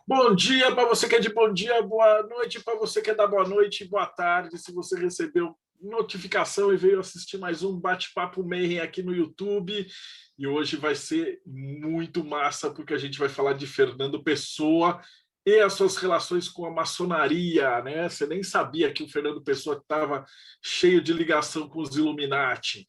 Bom dia para você que é de bom dia, boa noite para você que é da boa noite, boa tarde. Se você recebeu notificação e veio assistir mais um Bate-Papo Mayhem aqui no YouTube. E hoje vai ser muito massa, porque a gente vai falar de Fernando Pessoa e as suas relações com a maçonaria, né? Você nem sabia que o Fernando Pessoa estava cheio de ligação com os Illuminati.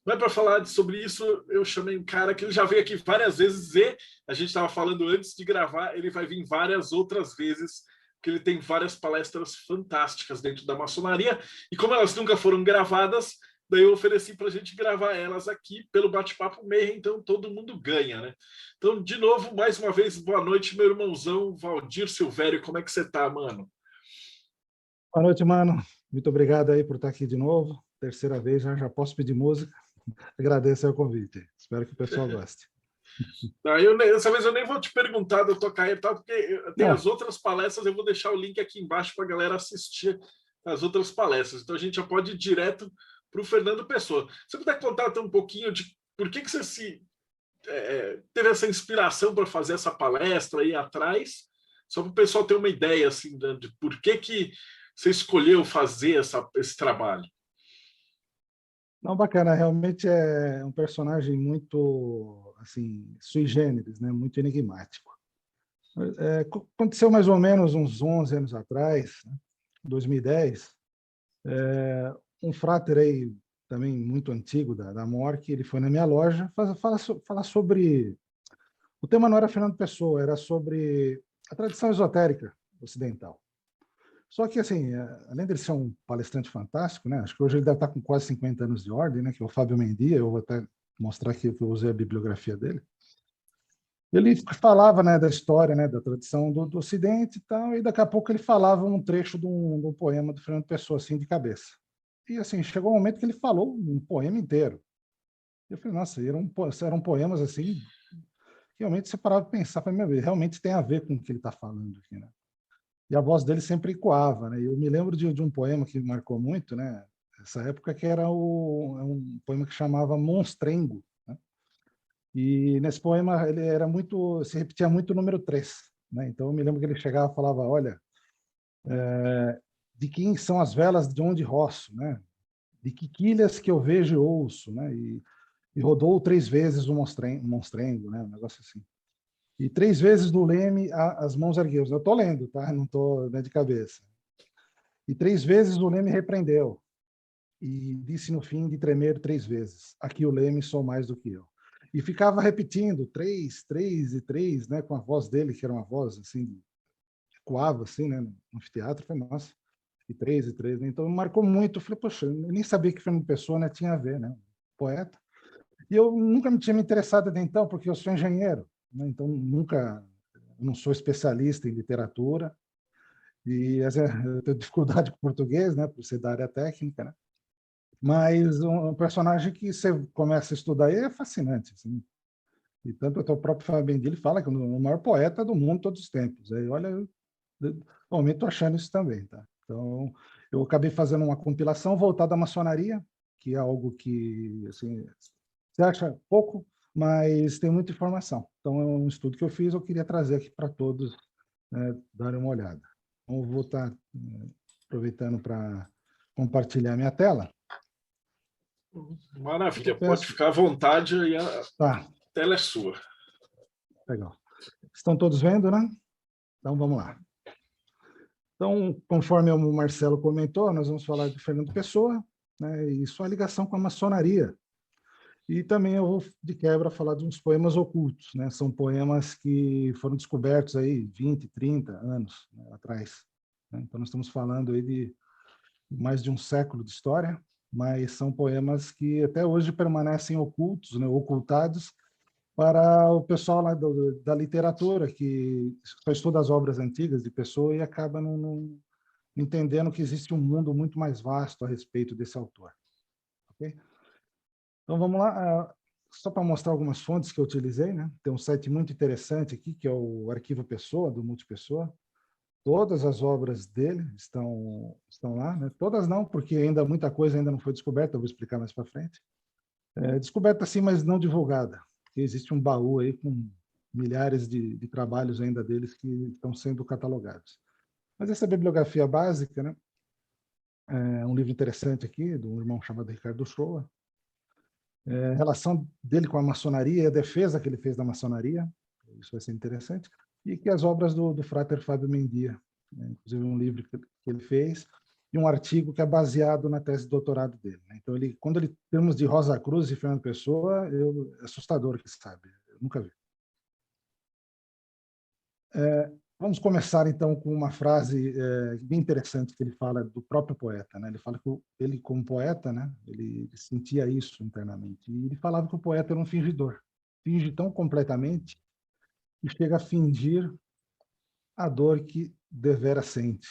Mas para falar sobre isso, eu chamei um cara que ele já veio aqui várias vezes e a gente estava falando antes de gravar, ele vai vir várias outras vezes, porque ele tem várias palestras fantásticas dentro da maçonaria. E como elas nunca foram gravadas, daí eu ofereci para a gente gravar elas aqui pelo Bate-Papo Mayhem, então todo mundo ganha, né? Então, de novo, mais uma vez, boa noite, meu irmãozão Valdir Silvério. Como é que você tá, mano? Boa noite, mano. Muito obrigado aí por estar aqui de novo. Terceira vez, já posso pedir música. Agradeço o convite. Espero que o pessoal goste. Dessa vez eu nem vou te perguntar da tua carreira, tá? Porque tem as outras palestras, eu vou deixar o link aqui embaixo para a galera assistir as outras palestras. Então a gente já pode ir direto para o Fernando Pessoa. Você puder contar até um pouquinho de por que você teve essa inspiração para fazer essa palestra aí atrás, só para o pessoal ter uma ideia assim, de por que você escolheu fazer esse trabalho. Não, bacana. Realmente é um personagem muito, assim, sui generis, né? Muito enigmático. Aconteceu mais ou menos uns 11 anos atrás, né? 2010, um fráter aí também muito antigo da MORC, ele foi na minha loja falar sobre... O tema não era Fernando Pessoa, era sobre a tradição esotérica ocidental. Só que, assim, além de ele ser um palestrante fantástico, né? Acho que hoje ele deve estar com quase 50 anos de ordem, né? Que é o Fábio Mendia, eu vou até mostrar aqui que eu usei a bibliografia dele. Ele falava, né, da história, né, da tradição do Ocidente e tal, e daqui a pouco ele falava um trecho de um poema do Fernando Pessoa, assim, de cabeça. E, assim, chegou um momento que ele falou um poema inteiro. Eu falei, nossa, eram poemas, assim, realmente você parava de pensar, falei, meu Deus, realmente tem a ver com o que ele está falando aqui, né? E a voz dele sempre ecoava, né? Eu me lembro de um poema que me marcou muito, né? Essa época que era um poema que chamava Monstrengo, né? E nesse poema ele era muito, se repetia muito o número 3, né? Então eu me lembro que ele chegava e falava, olha, de quem são as velas de onde roço, né? De que quilhas que eu vejo e ouço, né? E rodou 3 vezes o monstrengo, né? Um negócio assim. E 3 vezes no leme as mãos ergueu. Eu estou lendo, tá? Não estou de cabeça. E 3 vezes o leme repreendeu. E disse no fim de tremer 3 vezes. Aqui o leme sou mais do que eu. E ficava repetindo 3, 3 e 3, né? Com a voz dele, que era uma voz assim, ecoava assim, né? No anfiteatro. Falei, nossa, e 3 e 3. Né? Então me marcou muito. Eu falei, poxa, eu nem sabia que Fernando Pessoa, né, tinha a ver, né? Poeta. E eu nunca me tinha me interessado até então, porque eu sou engenheiro, né? Então nunca, não sou especialista em literatura e eu tenho dificuldade com português, né, por ser da área técnica, né? Mas um personagem que você começa a estudar é fascinante, assim. E tanto até o próprio Fabien ele fala que é o maior poeta do mundo de todos os tempos. Aí, olha, eu, normalmente estou achando isso também, tá? Então, eu acabei fazendo uma compilação voltada à maçonaria, que é algo que, assim, você acha pouco, mas tem muita informação. Então, é um estudo que eu fiz, eu queria trazer aqui para todos, né, darem uma olhada. Então, eu vou estar aproveitando para compartilhar minha tela. Maravilha, pode ficar à vontade e Tá. tela é sua. Legal. Estão todos vendo, né? Então, vamos lá. Então, conforme o Marcelo comentou, nós vamos falar de Fernando Pessoa, né, e sua ligação com a maçonaria. E também eu vou, de quebra, falar de uns poemas ocultos, né? São poemas que foram descobertos aí 20, 30 anos, né, atrás. Né? Então, nós estamos falando aí de mais de um século de história, mas são poemas que até hoje permanecem ocultos, né, ocultados, para o pessoal lá da literatura, que só estuda as obras antigas de Pessoa e acaba não entendendo que existe um mundo muito mais vasto a respeito desse autor. Okay? Então, vamos lá. Só para mostrar algumas fontes que eu utilizei, né? Tem um site muito interessante aqui, que é o Arquivo Pessoa, do Multipessoa. Todas as obras dele estão lá, né? Todas não, porque ainda muita coisa ainda não foi descoberta, eu vou explicar mais para frente. Descoberta sim, mas não divulgada, porque existe um baú aí com milhares de trabalhos ainda deles que estão sendo catalogados. Mas essa bibliografia básica, né, é um livro interessante aqui, de um irmão chamado Ricardo Shoa, a relação dele com a maçonaria e a defesa que ele fez da maçonaria, isso vai ser interessante, e que as obras do Frater Fábio Mendia, né, inclusive um livro que ele fez, e um artigo que é baseado na tese de doutorado dele. Né? Então, quando ele, em termos de Rosa Cruz e Fernando Pessoa, é assustador que sabe, eu nunca vi. Vamos começar, então, com uma frase bem interessante que ele fala do próprio poeta. Né? Ele fala que ele, como poeta, né, ele sentia isso internamente. E ele falava que o poeta era um fingidor. Finge tão completamente que chega a fingir a dor que devera sente.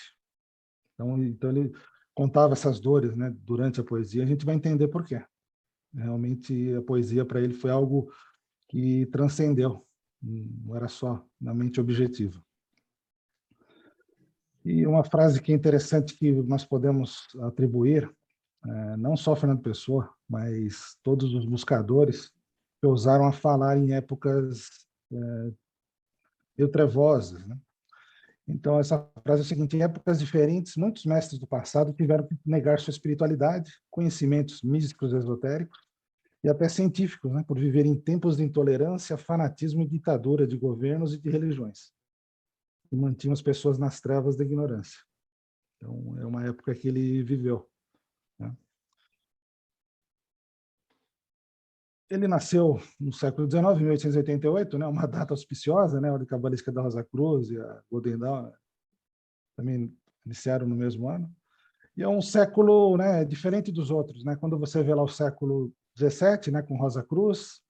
Então ele contava essas dores, né, durante a poesia. A gente vai entender por quê. Realmente, a poesia, para ele, foi algo que transcendeu. Não era só na mente objetiva. E uma frase que é interessante que nós podemos atribuir, não só Fernando Pessoa, mas todos os buscadores que ousaram a falar em épocas meio trevosas. Né? Então, essa frase é o seguinte: em épocas diferentes, muitos mestres do passado tiveram que negar sua espiritualidade, conhecimentos místicos, esotéricos e até científicos, né, por viver em tempos de intolerância, fanatismo e ditadura de governos e de religiões, que mantinham as pessoas nas trevas da ignorância. Então, é uma época que ele viveu. Né? Ele nasceu no século XIX, 1888, né, uma data auspiciosa, né, a Ordem Cabalística da Rosa Cruz e a Golden Dawn também iniciaram no mesmo ano. E é um século, né, diferente dos outros. Né? Quando você vê lá o século XVII, né, com Rosa Cruz,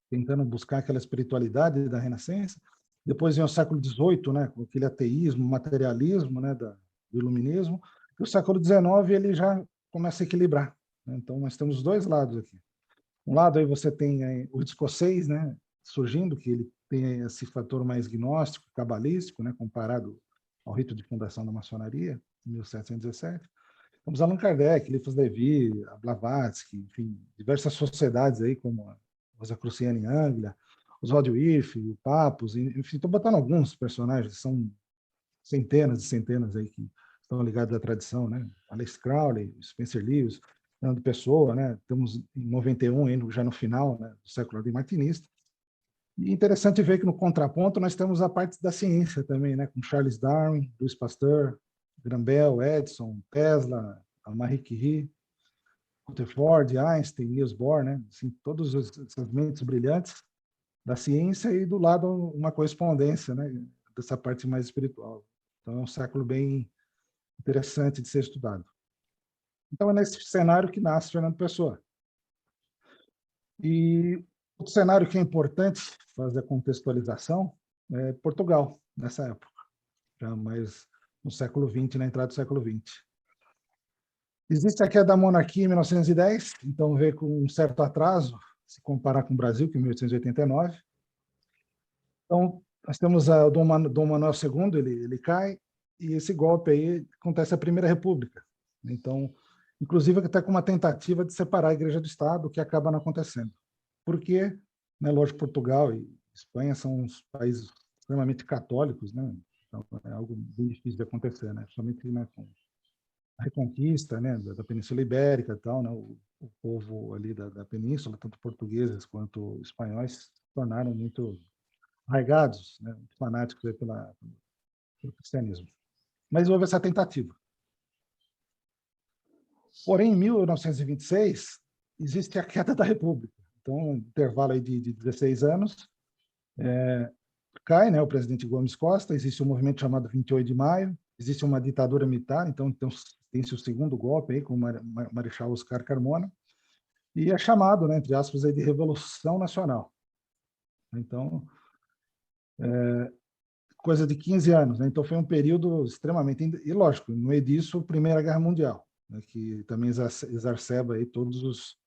tentando buscar aquela espiritualidade da Renascença. Depois vem o século XVIII, né, com aquele ateísmo, materialismo, né, do iluminismo. E o século XIX ele já começa a equilibrar. Né? Então, nós temos dois lados aqui. Um lado aí você tem aí, o escocês, né, surgindo, que ele tem esse fator mais gnóstico, cabalístico, né, comparado ao rito de fundação da maçonaria, em 1717. Temos Allan Kardec, Eliphas Levi, Blavatsky, enfim, diversas sociedades aí, como a Rosacruciana em Anglia, Oswald Wirth, o Papus, enfim, estou botando alguns personagens, são centenas e centenas aí que estão ligados à tradição, né? Alex Crowley, Spencer Lewis, Fernando Pessoa, né? Estamos em 91, já no final, né, do século de martinista. E interessante ver que no contraponto nós temos a parte da ciência também, né? Com Charles Darwin, Louis Pasteur, Graham Bell, Edison, Tesla, Marie Curie, Rutherford, Einstein, Niels Bohr, né? Assim, todas essas mentes brilhantes da ciência e do lado uma correspondência, né? Dessa parte mais espiritual. Então é um século bem interessante de ser estudado. Então é nesse cenário que nasce Fernando Pessoa. E outro cenário que é importante fazer a contextualização é Portugal, nessa época, já mais no século XX, na entrada do século XX. Existe a queda da monarquia em 1910, então veio com um certo atraso, se comparar com o Brasil, que é em 1889. Então, nós temos o Dom Manuel II, ele cai, e esse golpe aí acontece a Primeira República. Então, inclusive até com uma tentativa de separar a Igreja do Estado, que acaba não acontecendo. Porque, né, lógico, Portugal e Espanha são uns países extremamente católicos, né? Então, é algo bem difícil de acontecer, né? Somente, né, com a reconquista, né, da Península Ibérica e tal, né, o povo ali da península, tanto portugueses quanto espanhóis, se tornaram muito arraigados, né, muito fanáticos aí pelo cristianismo. Mas houve essa tentativa. Porém, em 1926, existe a queda da República. Então, um intervalo aí de 16 anos, cai, né, o presidente Gomes Costa, existe um movimento chamado 28 de Maio, existe uma ditadura militar, então tem-se o segundo golpe aí com o Marechal Oscar Carmona, e é chamado, né, entre aspas, aí, de Revolução Nacional. Então, coisa de 15 anos, né? Então foi um período extremamente... E, lógico, no meio disso, Primeira Guerra Mundial, né, que também exacerba aí todos os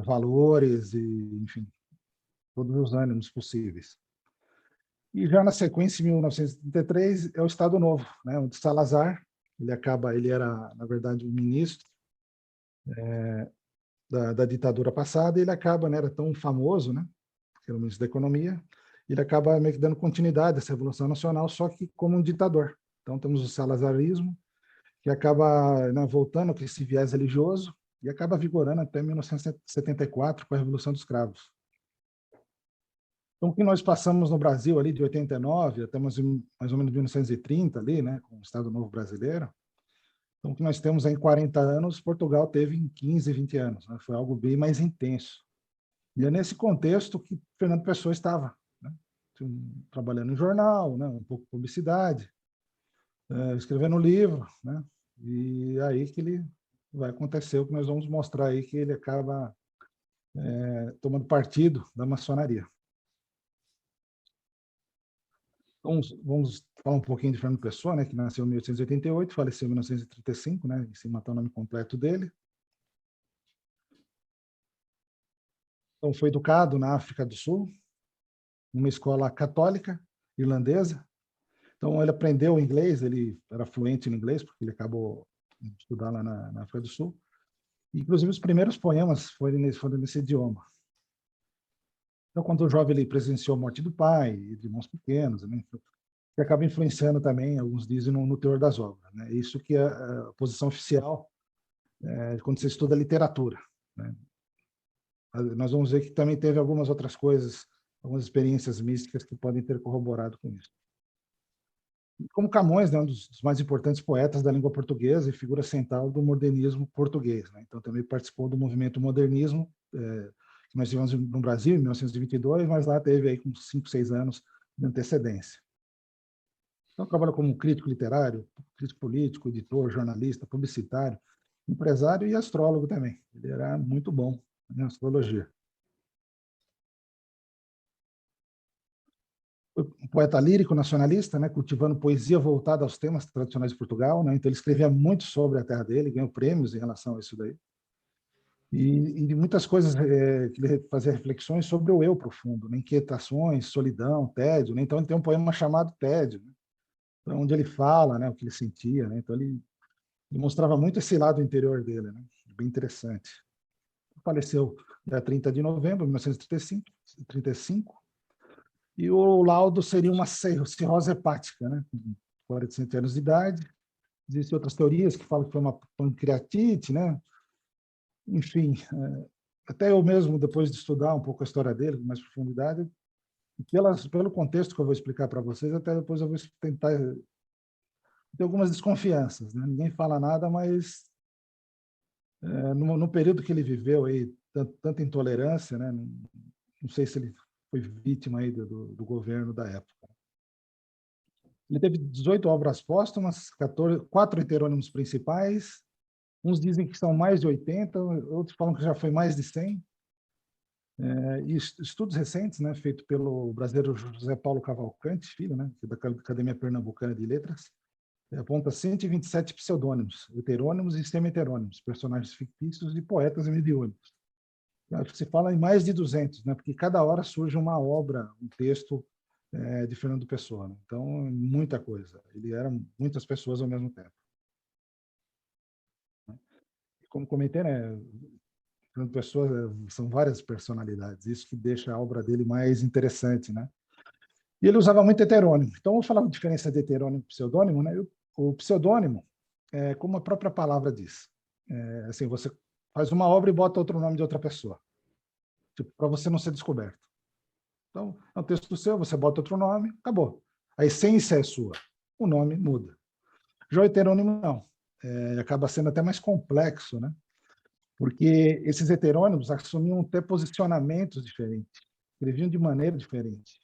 valores e, enfim, todos os ânimos possíveis. E já na sequência, em 1933, é o Estado Novo, né, onde Salazar, ele era, na verdade, um ministro da ditadura passada, e ele acaba, né, era tão famoso, né, que era o ministro da Economia, ele acaba meio que dando continuidade a essa Revolução Nacional, só que como um ditador. Então, temos o salazarismo, que acaba, né, voltando com esse viés religioso, e acaba vigorando até 1974, com a Revolução dos Cravos. Então, o que nós passamos no Brasil ali de 89 até mais ou menos 1930 ali, né, com o Estado Novo Brasileiro. Então, o que nós temos aí em 40 anos, Portugal teve em 15, 20 anos, né? Foi algo bem mais intenso. E é nesse contexto que Fernando Pessoa estava, né? Trabalhando em jornal, né? Um pouco de publicidade, escrevendo livro, né? E aí que ele vai acontecer o que nós vamos mostrar aí, que ele acaba tomando partido da maçonaria. Então, vamos falar um pouquinho de Fernando Pessoa, né, que nasceu em 1888, faleceu em 1935, né, e se matar o nome completo dele. Então, foi educado na África do Sul, numa escola católica irlandesa. Então, ele aprendeu inglês, ele era fluente em inglês, porque ele acabou de estudar lá na África do Sul. Inclusive, os primeiros poemas foram nesse idioma. Então, quando o jovem ele presenciou a morte do pai, de irmãos pequenos, né, que acaba influenciando também, alguns dizem, no teor das obras, né? Isso que é a posição oficial quando você estuda literatura, né? Nós vamos ver que também teve algumas outras coisas, algumas experiências místicas que podem ter corroborado com isso. E como Camões, né, um dos mais importantes poetas da língua portuguesa e figura central do modernismo português, né? Então também participou do movimento modernismo, que nós tivemos no Brasil em 1922, mas lá teve aí com 5, 6 anos de antecedência. Então, trabalha como crítico literário, crítico político, editor, jornalista, publicitário, empresário e astrólogo também. Ele era muito bom em astrologia. Foi um poeta lírico nacionalista, né, cultivando poesia voltada aos temas tradicionais de Portugal, né? Então, ele escrevia muito sobre a terra dele, ganhou prêmios em relação a isso daí. E muitas coisas que ele fazia reflexões sobre o eu profundo, né? Inquietações, solidão, tédio, né? Então, ele tem um poema chamado Tédio, né? Onde ele fala, né, o que ele sentia, né? Então ele mostrava muito esse lado interior dele, né? Bem interessante. Faleceu dia 30 de novembro de 1935, e o laudo seria uma cirrose hepática, né? Com 47 anos de idade. Existem outras teorias que falam que foi uma pancreatite, né? Enfim, até eu mesmo, depois de estudar um pouco a história dele com mais profundidade, pelo contexto que eu vou explicar para vocês, até depois eu vou tentar. Tem algumas desconfianças, né? Ninguém fala nada, mas no período que ele viveu aí, tanta intolerância, né? Não sei se ele foi vítima aí do governo da época. Ele teve 18 obras póstumas, 4 heterônimos principais. Uns dizem que são mais de 80, outros falam que já foi mais de 100. E estudos recentes, né, feito pelo brasileiro José Paulo Cavalcante, filho, né, da Academia Pernambucana de Letras, aponta 127 pseudônimos, heterônimos e semi-heterônimos, personagens fictícios e poetas e mediúnicos. Acho que se fala em mais de 200, né? Porque cada hora surge uma obra, um texto de Fernando Pessoa, né? Então, muita coisa. Ele era muitas pessoas ao mesmo tempo. Como comentei, né? Fernando Pessoa são várias personalidades, isso que deixa a obra dele mais interessante, né? E ele usava muito heterônimo. Então, vou falar a diferença de heterônimo e pseudônimo, né? O pseudônimo, como a própria palavra diz, assim, você faz uma obra e bota outro nome de outra pessoa, tipo, para você não ser descoberto. Então, é um texto seu, você bota outro nome, acabou. A essência é sua, o nome muda. Já o heterônimo, não. Acaba sendo até mais complexo, né? Porque esses heterônimos assumiam até posicionamentos diferentes, escreviam de maneira diferente.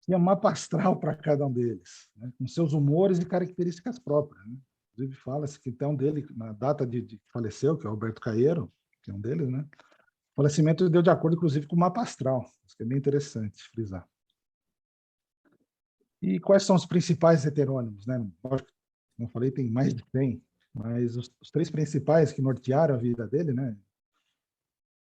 Tinha mapa astral para cada um deles, né? Com seus humores e características próprias, né? Inclusive, fala-se que tem um dele, na data de que faleceu, que é o Alberto Caeiro, que é um deles, né? O falecimento deu de acordo, inclusive, com o mapa astral. Isso é bem interessante frisar. E quais são os principais heterônimos, né? Como eu falei, tem mais de 100, mas os 3 principais que nortearam a vida dele, né?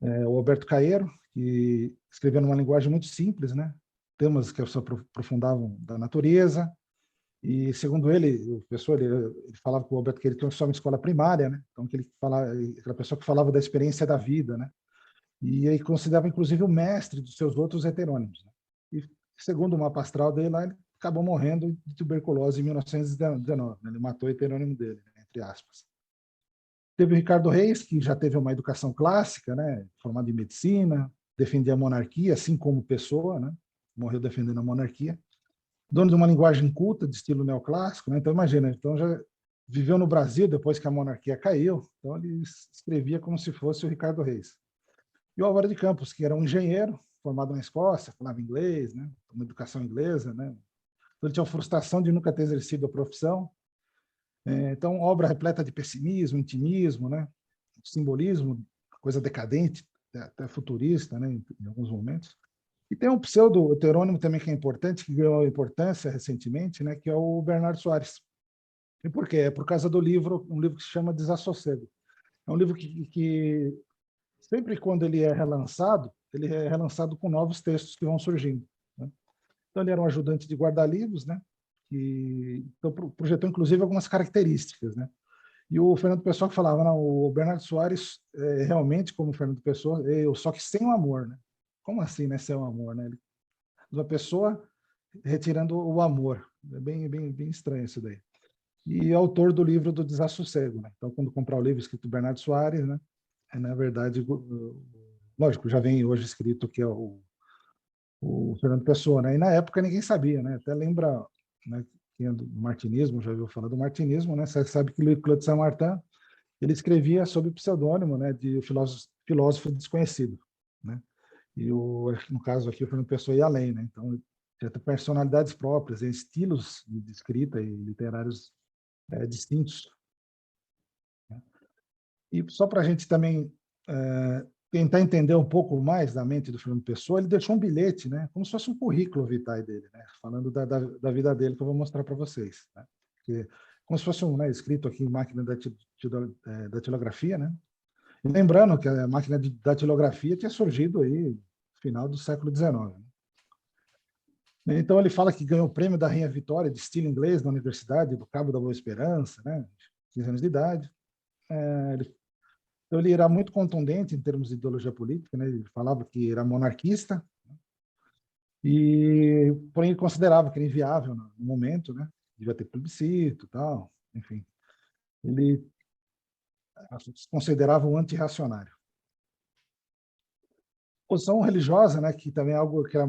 O Alberto Caeiro, que escreveu numa linguagem muito simples, né? Temas que se aprofundavam da natureza. E, segundo ele, o professor, ele falava que o Alberto Caeiro tinha só uma escola primária, né? Então, aquela pessoa que falava da experiência da vida, né? E aí considerava, inclusive, o mestre dos seus outros heterônimos, né? E, segundo o mapa astral dele, lá, ele acabou morrendo de tuberculose em 1919. Né? Ele matou o heterônimo dele, né? Entre aspas. Teve o Ricardo Reis, que já teve uma educação clássica, né? Formado em medicina, defendia a monarquia, assim como Pessoa, né? Morreu defendendo a monarquia. Dono de uma linguagem culta, de estilo neoclássico, né? Então, imagina, então já viveu no Brasil depois que a monarquia caiu, então ele escrevia como se fosse o Ricardo Reis. E o Álvaro de Campos, que era um engenheiro, formado na Escócia, falava inglês, né? Uma educação inglesa, né? Então, ele tinha a frustração de nunca ter exercido a profissão. Então, obra repleta de pessimismo, intimismo, né? Simbolismo, coisa decadente, até futurista, né? Em alguns momentos. E tem um pseudo-heterônimo também que é importante, que ganhou importância recentemente, né? Que é o Bernardo Soares. E por quê? É por causa do livro, um livro que se chama Desassossego. É um livro que sempre quando ele é relançado com novos textos que vão surgindo. Né? Então, ele era um ajudante de guarda-livros, né? Que então, projetou, inclusive, algumas características. Né? E o Fernando Pessoa que falava, não, o Bernardo Soares, realmente, como o Fernando Pessoa, só que sem o amor. Né? Como assim, né, sem o amor? Né? Uma pessoa retirando o amor. É bem estranho isso daí. E autor do livro do Desassossego. Né? Então, quando comprar o livro escrito Bernardo Soares, né? Na verdade, lógico, já vem hoje escrito que é o Fernando Pessoa, né? E na época ninguém sabia, né? Até lembra, né, quem é do martinismo, já ouviu falar do martinismo, né? Você sabe que Louis Claude Saint-Martin, ele escrevia sob o pseudônimo, né, de filósofo desconhecido, né? E no caso aqui o Fernando Pessoa ia além, né? Então, tinha personalidades próprias, estilos de escrita e literários distintos. Né? E só para a gente também tentar entender um pouco mais da mente do Fernando Pessoa, ele deixou um bilhete, né, como se fosse um currículo vitae dele, né, falando da vida dele, que eu vou mostrar para vocês. Né, que, como se fosse né, escrito aqui em máquina da datilografia. Né, e lembrando que a máquina de datilografia tinha surgido aí no final do século XIX. Né. Então, ele fala que ganhou o prêmio da Rainha Vitória de estilo inglês na Universidade do Cabo da Boa Esperança, né, 15 anos de idade. Então, ele era muito contundente em termos de ideologia política, né? Ele falava que era monarquista, porém ele considerava que era inviável no momento, né? Devia ter plebiscito, tal, enfim. Ele se considerava um antirracionário. A posição religiosa, né? Que também é algo que era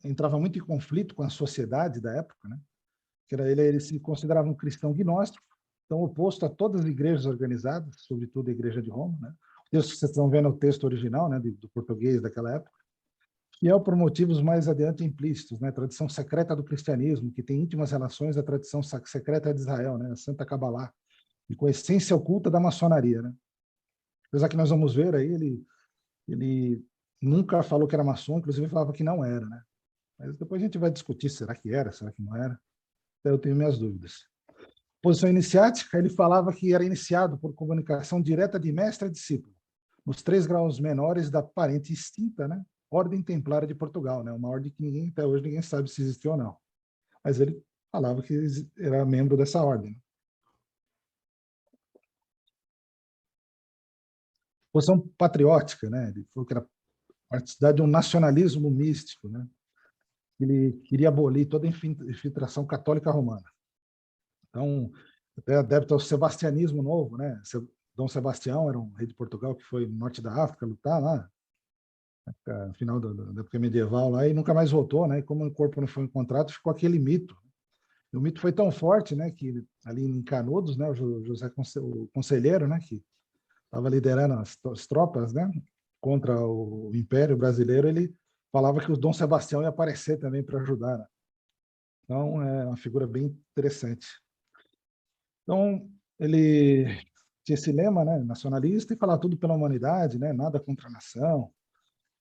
entrava muito em conflito com a sociedade da época, né? Que ele se considerava um cristão gnóstico, então oposto a todas as igrejas organizadas, sobretudo a Igreja de Roma, né? Vocês estão vendo o texto original, né, do português daquela época, fiel por motivos mais adiante implícitos, né, tradição secreta do cristianismo, que tem íntimas relações à tradição secreta de Israel, né, a Santa Cabalá, e com a essência oculta da maçonaria, né? Apesar que nós vamos ver aí, ele nunca falou que era maçom, inclusive falava que não era, né? Mas depois a gente vai discutir, será que era, será que não era? Então, eu tenho minhas dúvidas. Posição iniciática, ele falava que era iniciado por comunicação direta de mestre a discípulo, nos 3 graus menores da parente extinta, né? Ordem Templária de Portugal, né? Uma ordem que até hoje ninguém sabe se existiu ou não. Mas ele falava que era membro dessa ordem. Posição patriótica, né? Ele falou que era partidário de um nacionalismo místico, né? Ele queria abolir toda a infiltração católica romana. Então, até adepto ao sebastianismo novo, né? Dom Sebastião era um rei de Portugal que foi no norte da África lutar lá, no final da época medieval lá, e nunca mais voltou, né? E como o corpo não foi encontrado, ficou aquele mito. E o mito foi tão forte, né, que ali em Canudos, né, o José o Conselheiro, né, que estava liderando as tropas, né, contra o Império Brasileiro, ele falava que o Dom Sebastião ia aparecer também para ajudar. Né? Então, é uma figura bem interessante. Então, ele tinha esse lema, né, nacionalista, e falar tudo pela humanidade, né, nada contra a nação.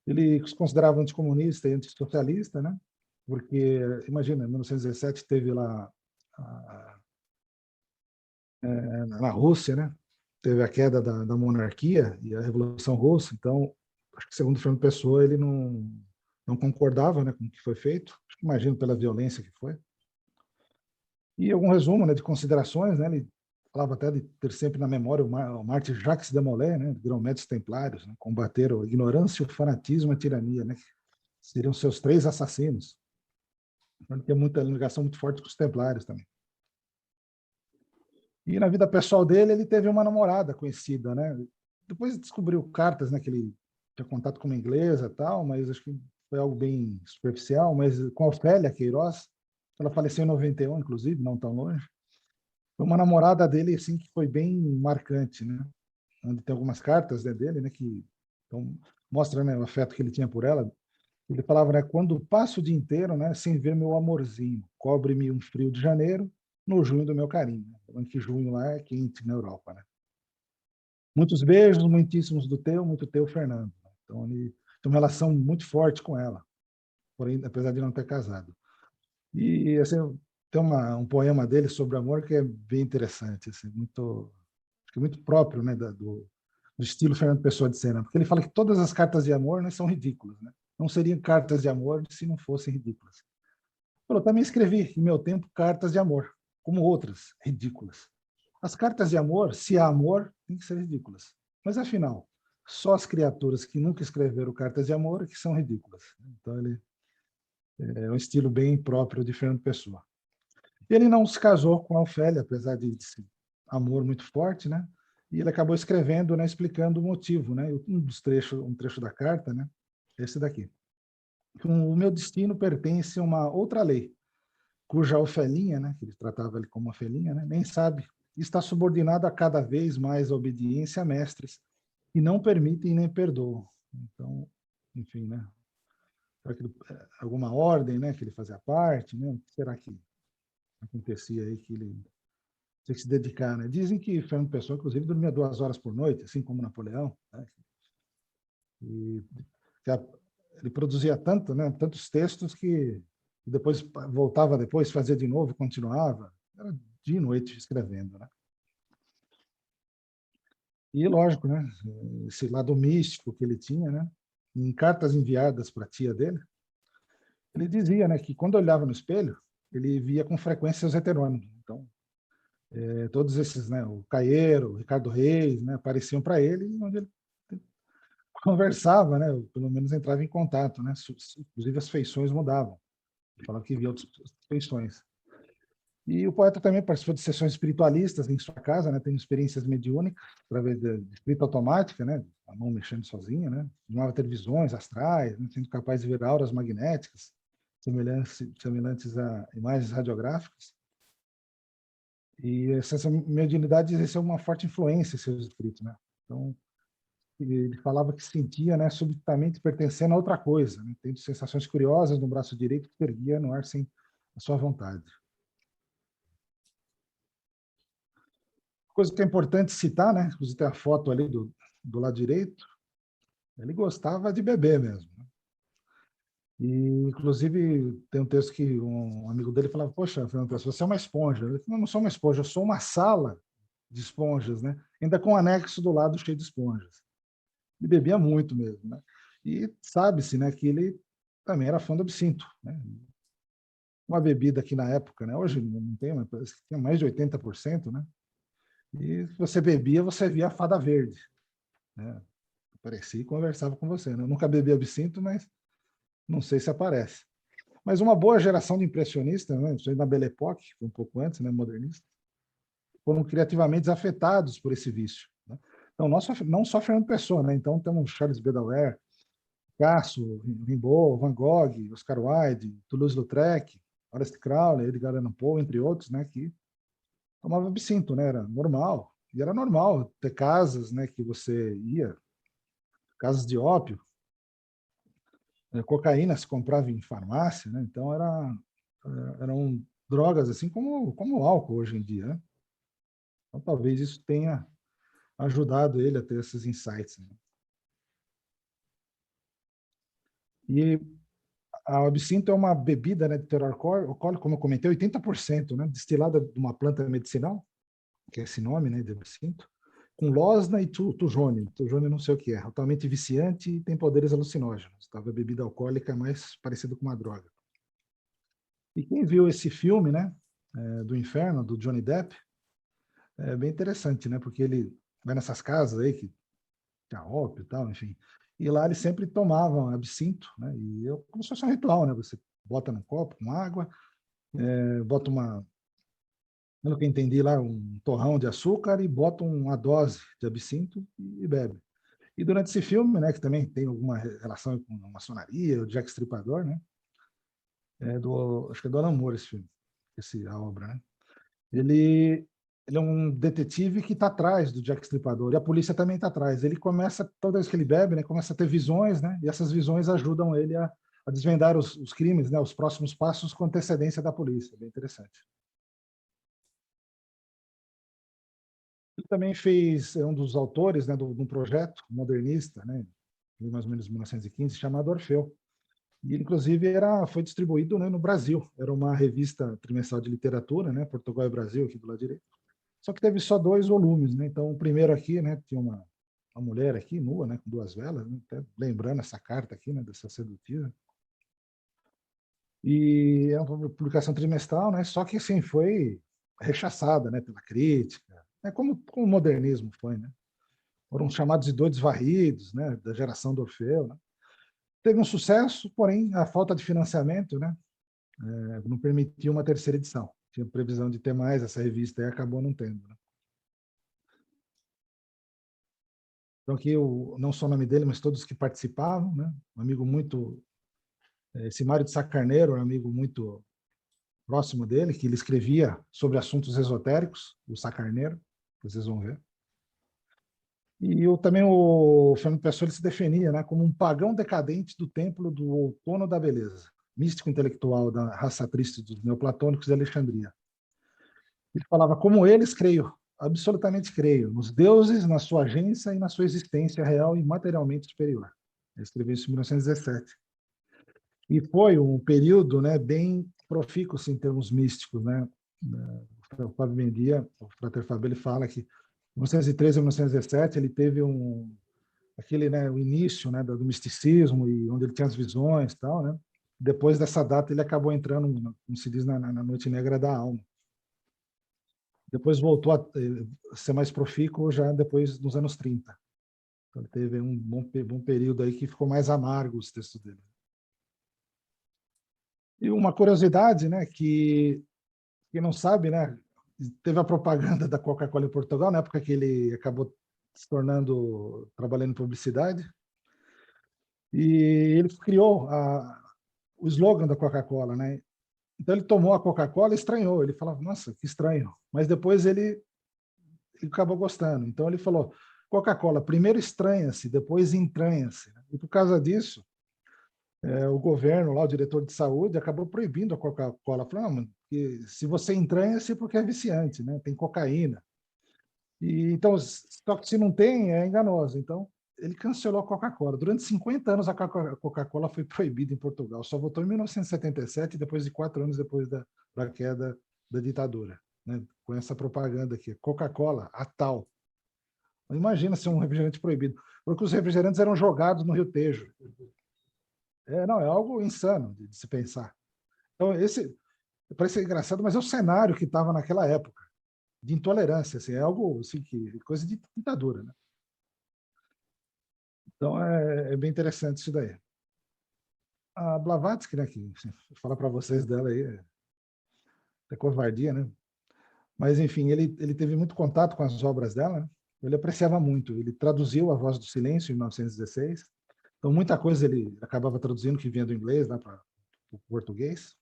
Ele se considerava anticomunista e antissocialista, né, porque, imagina, em 1917 teve lá na Rússia, né, teve a queda da monarquia e a Revolução Russa, então, acho que segundo Fernando Pessoa, ele não concordava, né, com o que foi feito, imagino pela violência que foi. E algum resumo, né, de considerações, né, ele falava até de ter sempre na memória o mártir Jacques de Molay, né, grão-mestres templários, né, combateram a ignorância, o fanatismo e a tirania, né, seriam seus 3 assassinos. Então, ele tem muita ligação muito forte com os templários também. E na vida pessoal dele, ele teve uma namorada conhecida, né? Depois descobriu cartas, né, que ele tinha contato com uma inglesa e tal, mas acho que foi algo bem superficial, mas com a Ofélia Queiroz, ela faleceu em 91, inclusive, não tão longe. Foi uma namorada dele, assim, que foi bem marcante, né? Onde tem algumas cartas, né, dele, né, que então, mostra, né, o afeto que ele tinha por ela. Ele falava, né, quando passo o dia inteiro, né, sem ver meu amorzinho, cobre-me um frio de janeiro, no junho do meu carinho. Falando que junho lá é quente na Europa, né? Muitos beijos, muitíssimos do teu, muito teu, Fernando. Então, ele tem uma relação muito forte com ela, porém, apesar de não ter casado. E, assim, tem um poema dele sobre amor que é bem interessante, assim, muito próprio, né, do estilo Fernando Pessoa de Sena, porque ele fala que todas as cartas de amor, né, são ridículas, né? Não seriam cartas de amor se não fossem ridículas. Falou, também escrevi, em meu tempo, cartas de amor, como outras, ridículas. As cartas de amor, se há amor, tem que ser ridículas. Mas, afinal, só as criaturas que nunca escreveram cartas de amor que são ridículas. Então, ele é um estilo bem próprio de Fernando Pessoa. Ele não se casou com a Ofélia, apesar de ser amor muito forte, né? E ele acabou escrevendo, né, explicando o motivo, né? Um trecho da carta, né? Esse daqui. O meu destino pertence a uma outra lei, cuja ofelinha, né, que ele tratava ele como ofelinha, né, nem sabe, está subordinado a cada vez mais a obediência a mestres que não permitem nem perdoam. Então, enfim, né, alguma ordem, né, que ele fazia parte, né, o que será que acontecia aí que ele tinha que se dedicar, né? Dizem que Fernando Pessoa, inclusive, dormia 2 horas por noite, assim como Napoleão, né? E ele produzia tanto, né, tantos textos que depois voltava depois, fazia de novo, continuava. Era dia e noite escrevendo, né? E lógico, né, esse lado místico que ele tinha, né? Em cartas enviadas para a tia dele, ele dizia, né, que quando olhava no espelho, ele via com frequência os heterônimos. Então, todos esses, né, o Caeiro, o Ricardo Reis, né, apareciam para ele, onde ele conversava, né, pelo menos entrava em contato, né? Inclusive as feições mudavam. Ele falava que via outras feições. E o poeta também participou de sessões espiritualistas em sua casa, né? Tem experiências mediúnicas através de escrita automática, né? A mão mexendo sozinha, né? Costumava ter visões astrais, né? Sendo capaz de ver auras magnéticas semelhantes a imagens radiográficas. E essa mediunidade exerceu uma forte influência em seus escritos, né? Então, ele falava que sentia, né, subitamente pertencendo a outra coisa, né? Tendo sensações curiosas no braço direito que erguia no ar sem a sua vontade. Coisa que é importante citar, né? Inclusive tem a foto ali do lado direito. Ele gostava de beber mesmo, né? E, inclusive, tem um texto que um amigo dele falava, poxa, Fernando Pessoa, você é uma esponja. Ele falou, não sou uma esponja, eu sou uma sala de esponjas, né? Ainda com um anexo do lado cheio de esponjas. Ele bebia muito mesmo, né? E sabe-se, né, que ele também era fã do absinto, né? Uma bebida que na época, né? Hoje não tem, mas parece que tinha mais de 80%, né? E se você bebia, você via a fada verde, né? Aparecia e conversava com você, né? Eu nunca bebi absinto, mas não sei se aparece. Mas uma boa geração de impressionistas, né? Isso aí na Belle Époque, um pouco antes, né? Modernista, foram criativamente afetados por esse vício, né? Então, não só Fernando Pessoa, né? Então, temos Charles Baudelaire, Picasso, Rimbaud, Van Gogh, Oscar Wilde, Toulouse-Lautrec, Aleister Crowley, Edgar Allan Poe, entre outros, né? Que tomava absinto, né? Era normal. E era normal ter casas, né? Que você ia, casas de ópio, cocaína se comprava em farmácia, né? Então eram drogas assim como o álcool hoje em dia, né? Então talvez isso tenha ajudado ele a ter esses insights, né? E a absinto é uma bebida, né, de teor alcoólico, como eu comentei, 80%, né, destilada de uma planta medicinal, que é esse nome, né, de absinto, com losna e tujone. Tujone não sei o que é, altamente viciante e tem poderes alucinógenos. Tá? A bebida alcoólica é mais parecida com uma droga. E quem viu esse filme, né, do Inferno, do Johnny Depp, É bem interessante, né? Porque ele vai nessas casas aí que tinha ópio e tal, enfim. E lá eles sempre tomavam absinto, né? E eu, como se fosse um ritual, né? Você bota num copo com água, bota pelo que eu entendi lá, um torrão de açúcar e bota uma dose de absinto e bebe. E durante esse filme, né, que também tem alguma relação com a maçonaria, o Jack Stripador, né? Acho que é do Alan Moore esse filme, a obra, né? Ele é um detetive que está atrás do Jack Stripador, e a polícia também está atrás. Ele começa, toda vez que ele bebe, né, começa a ter visões, né, e essas visões ajudam ele a desvendar os crimes, né, os próximos passos com antecedência da polícia. Bem interessante. Ele também é um dos autores, né, de um projeto modernista, né, mais ou menos 1915, chamado Orfeu. E, inclusive, foi distribuído, né, no Brasil. Era uma revista trimestral de literatura, né, Portugal e Brasil, aqui do lado direito. Só que teve só 2 volumes, né? Então, o primeiro aqui, né, tinha uma mulher aqui, nua, né, com 2 velas, né, até lembrando essa carta aqui, né, dessa sedutiva. E é uma publicação trimestral, né? Só que, assim, foi rechaçada, né, pela crítica, né, como o modernismo foi, né? Foram chamados de doidos varridos, né, da geração do Orfeu, né? Teve um sucesso, porém, a falta de financiamento, né, não permitiu uma terceira edição. Tinha previsão de ter mais essa revista e acabou não tendo, né? Então, aqui, não só o nome dele, mas todos que participavam, né? Um amigo muito... Esse Mário de Sá Carneiro, um amigo muito próximo dele, que ele escrevia sobre assuntos esotéricos, o Sá Carneiro, vocês vão ver. E também o Fernando Pessoa ele se definia, né, como um pagão decadente do templo do outono da beleza, místico intelectual da raça triste dos neoplatônicos de Alexandria. Ele falava, como eles, creio, absolutamente creio, nos deuses, na sua agência e na sua existência real e materialmente superior. Ele escreveu isso em 1917. E foi um período, né, bem profícuo assim, em termos místicos, né? O Fábio Mendia, o Frater Fábio, ele fala que em 1913 a 1917 ele teve aquele, né, o início, né, do misticismo e onde ele tinha as visões, tal, né? Depois dessa data ele acabou entrando, como se diz, na noite negra da alma. Depois voltou a ser mais profícuo já depois dos anos 30. Então, ele teve um bom período aí que ficou mais amargo os textos dele. E uma curiosidade, né, que quem não sabe, né, teve a propaganda da Coca-Cola em Portugal, na época que ele acabou se tornando, trabalhando em publicidade, e ele criou o slogan da Coca-Cola, né? Então ele tomou a Coca-Cola e estranhou, ele falava, nossa, que estranho, mas depois ele acabou gostando. Então ele falou, Coca-Cola, primeiro estranha-se, depois entranha-se. E por causa disso, o governo, lá, o diretor de saúde, acabou proibindo a Coca-Cola. Falou, não, se você entranha-se porque é viciante, né? Tem cocaína. Então, só que se não tem, é enganoso. Então, ele cancelou a Coca-Cola. Durante 50 anos, a Coca-Cola foi proibida em Portugal. Só voltou em 1977, depois de 4 anos depois da queda da ditadura, né? Com essa propaganda aqui, Coca-Cola, a tal. Imagina ser um refrigerante proibido, porque os refrigerantes eram jogados no Rio Tejo. Não, é algo insano de se pensar. Então, parece engraçado, mas é o cenário que estava naquela época, de intolerância, assim, é algo assim, coisa de ditadura, né? Então, é bem interessante isso daí. A Blavatsky, né, que assim, falar para vocês dela aí é covardia, né? Mas, enfim, ele teve muito contato com as obras dela, né? Ele apreciava muito. Ele traduziu A Voz do Silêncio em 1916. Então, muita coisa ele acabava traduzindo que vinha do inglês, né, para o português.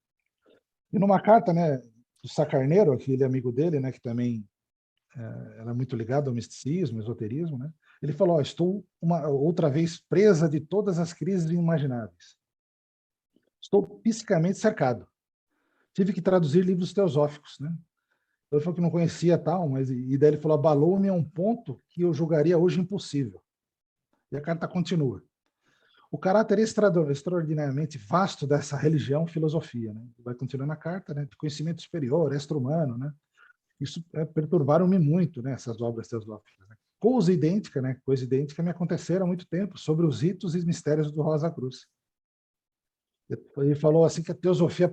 E numa carta, né, do Sá Carneiro, aquele amigo dele, né, que também era muito ligado ao misticismo, esoterismo, né? Ele falou, estou outra vez presa de todas as crises imagináveis. Estou psicamente cercado. Tive que traduzir livros teosóficos, né? Ele falou que não conhecia tal, e daí ele falou, abalou-me a um ponto que eu julgaria hoje impossível. E a carta continua. O caráter extraordinariamente vasto dessa religião, filosofia, né? Vai continuando a carta, né? De conhecimento superior, extra-humano, né? Isso perturbaram-me muito, né? Essas obras teosóficas. Né? Coisa idêntica me aconteceram há muito tempo sobre os ritos e mistérios do Rosa Cruz. Ele falou assim que a teosofia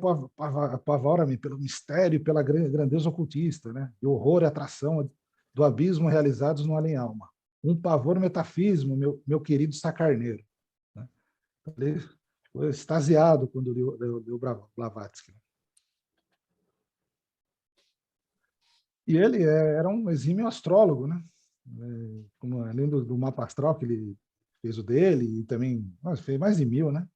apavora-me pelo mistério e pela grandeza ocultista, né? E horror e atração do abismo realizados no além-alma. Um pavor metafísimo, meu querido Sacarneiro. Né? Ele ficou extasiado quando leu Blavatsky. E ele era um exímio astrólogo, né? Além do mapa astral que ele fez o dele, e também fez mais de 1000, né?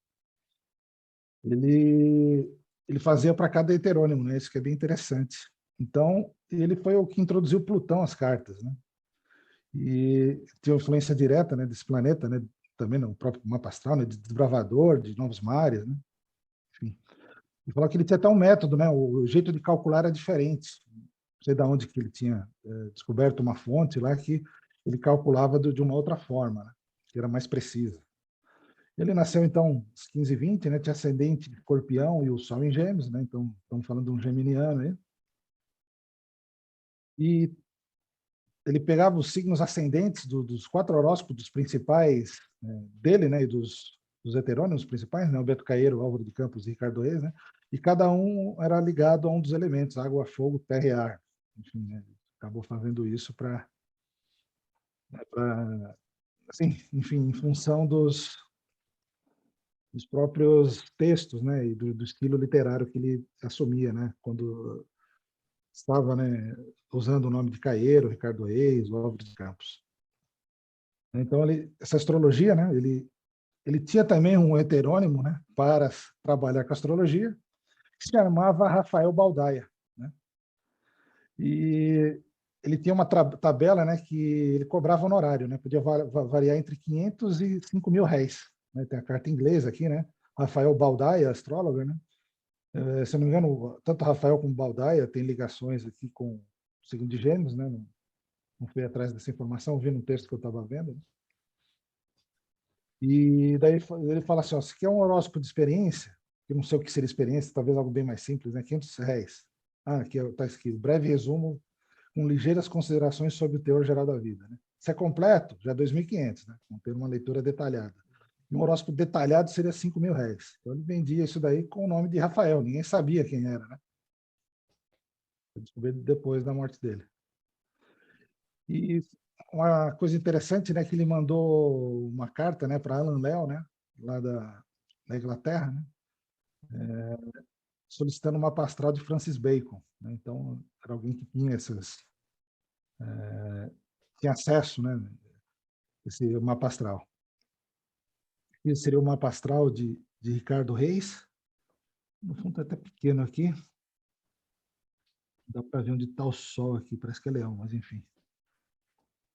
Ele fazia para cada heterônimo, né? Isso que é bem interessante. Então, ele foi o que introduziu Plutão às cartas, né? E tinha influência direta, né, desse planeta, né? Também no próprio mapa astral, né? De desbravador, de novos mares, né? Enfim. E falou que ele tinha até um método, né? O jeito de calcular era diferente. Não sei de onde que ele tinha descoberto uma fonte lá que ele calculava de uma outra forma, né? Que era mais precisa. Ele nasceu, então, às 15h20, né? Tinha ascendente de Escorpião e o Sol em Gêmeos, né? Então, estamos falando de um geminiano aí. E ele pegava os signos ascendentes dos 4 horóscopos principais dele, né? E dos heterônimos principais, né? O Beto Caeiro, Álvaro de Campos e Ricardo Reis, né? E cada um era ligado a um dos elementos, água, fogo, terra e ar. Enfim, né? Acabou fazendo isso para, assim, enfim, em função dos próprios textos, né, e do estilo literário que ele assumia, né, quando estava, né, usando o nome de Caeiro, Ricardo Reis, Álvaro de Campos. Então, essa astrologia, né, ele tinha também um heterônimo, né, para trabalhar com astrologia, que se chamava Rafael Baldaia, né? E ele tinha uma tabela, né, que ele cobrava honorário, né, podia variar entre 500 e 5 mil réis, né? Tem a carta inglesa aqui, né? Rafael Baldaia, astrólogo, né? Se eu não me engano, tanto Rafael como Baldaia tem ligações aqui com o signo de Gêmeos, né? Não fui atrás dessa informação, vi no texto que eu estava vendo. Né? E daí ele fala assim, ó, se quer um horóscopo de experiência, eu não sei o que seria experiência, talvez algo bem mais simples, né? 500 réis. Aqui está escrito, breve resumo com ligeiras considerações sobre o teor geral da vida. Né? Se é completo, já é 2.500, né? Vamos ter uma leitura detalhada. E um horóscopo detalhado seria 5 mil réis. Então ele vendia isso daí com o nome de Rafael, ninguém sabia quem era, né? Eu descobri depois da morte dele. E uma coisa interessante, né, que ele mandou uma carta, né, para Alan Léo, né, lá da Inglaterra, né, solicitando uma mapa astral de Francis Bacon. Né? Então era alguém que tinha tinha acesso, né, esse mapa astral. Esse seria o mapa astral de Ricardo Reis. No fundo, é até pequeno aqui. Dá para ver onde está o Sol aqui, parece que é Leão, mas enfim.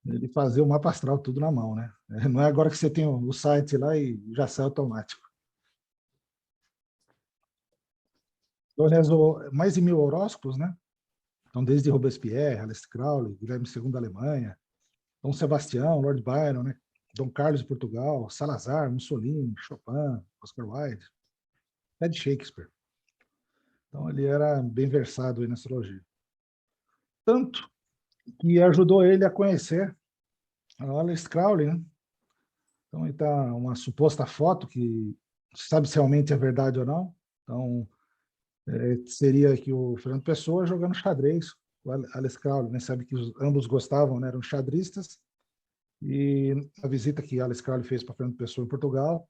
Ele fazia o mapa astral tudo na mão, né? Não é agora que você tem o site lá e já sai automático. Então, ele rezou mais de 1000 horóscopos, né? Então, desde Robespierre, Aleister Crowley, Guilherme II da Alemanha, Dom Sebastião, Lord Byron, né? Dom Carlos de Portugal, Salazar, Mussolini, Chopin, Oscar Wilde, até de Shakespeare. Então, ele era bem versado aí na astrologia. Tanto que ajudou ele a conhecer a Aleister Crowley, né? Então, aí está uma suposta foto que sabe se realmente é verdade ou não. Então, seria que o Fernando Pessoa jogando xadrez, o Aleister Crowley, né? Sabe que ambos gostavam, né? Eram xadristas. E a visita que Aleister Crowley fez para Fernando Pessoa em Portugal,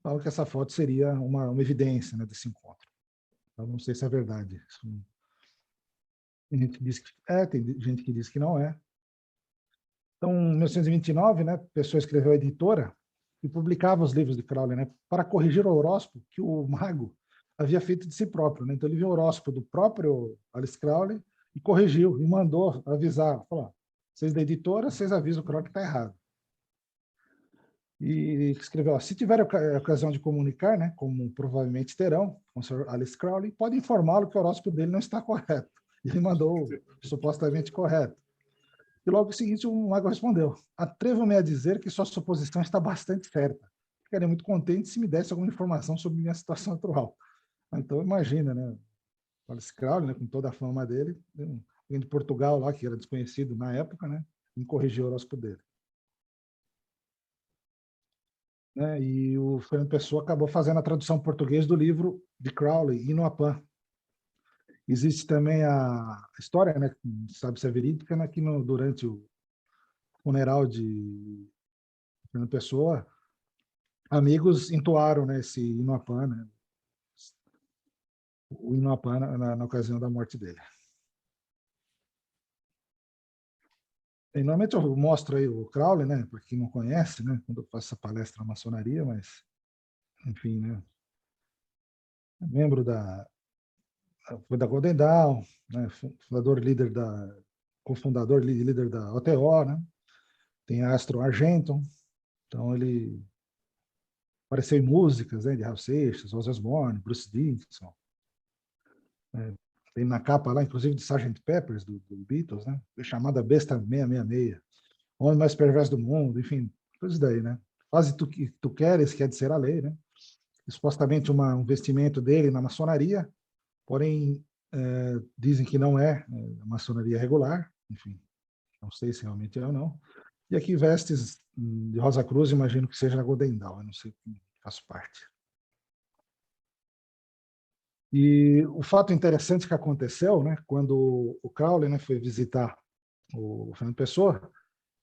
fala que essa foto seria uma evidência, né, desse encontro. Então, não sei se é verdade. Tem gente que diz que é, tem gente que diz que não é. Então, em 1929, né, Pessoa escreveu a editora e publicava os livros de Crowley, né, para corrigir o horóscopo que o mago havia feito de si próprio. Né? Então, ele viu o horóscopo do próprio Aleister Crowley e corrigiu, e mandou avisar. Falou, vocês da editora, vocês avisam o Crowley que está errado. E escreveu, ó, se tiver a ocasião de comunicar, né, como provavelmente terão, com o Sr. Aleister Crowley, pode informá-lo que o horóscopo dele não está correto. Ele mandou supostamente correto. E logo em seguinte o mago respondeu, atrevo-me a dizer que sua suposição está bastante certa. Ficaria muito contente se me desse alguma informação sobre minha situação atual. Então imagina, né, o Aleister Crowley, né, com toda a fama dele, alguém de Portugal lá, que era desconhecido na época, né, em corrigir o horóscopo dele. Né? E o Fernando Pessoa acabou fazendo a tradução em português do livro de Crowley, Hino a Pan. Existe também a história, né, que não sabe se é verídica, né, que durante o funeral de Fernando Pessoa, amigos entoaram, né, esse hino à Pan, né, o hino à Pan na ocasião da morte dele. E, normalmente eu mostro aí o Crowley, né, para quem não conhece, né, quando eu faço essa palestra na maçonaria, mas, enfim, né, é membro foi da Golden Dawn, né, fundador, líder cofundador, líder da OTO, né, tem Astro Argenton, então ele apareceu em músicas, né, de Raul Seixas, Ozzy Osbourne, Bruce Dickinson, né, tem na capa lá, inclusive de Sgt. Peppers, do Beatles, né, chamada Besta 666, Homem Mais Perverso do Mundo, enfim, coisas daí, né. Faze tu queres, que é de ser a lei, né, supostamente um investimento dele na maçonaria, porém dizem que não é a maçonaria regular, enfim, não sei se realmente é ou não. E aqui vestes de Rosa Cruz, imagino que seja na Golden Dawn, eu não sei, faço parte. E o fato interessante que aconteceu, né, quando o Crowley, né, foi visitar o Fernando Pessoa,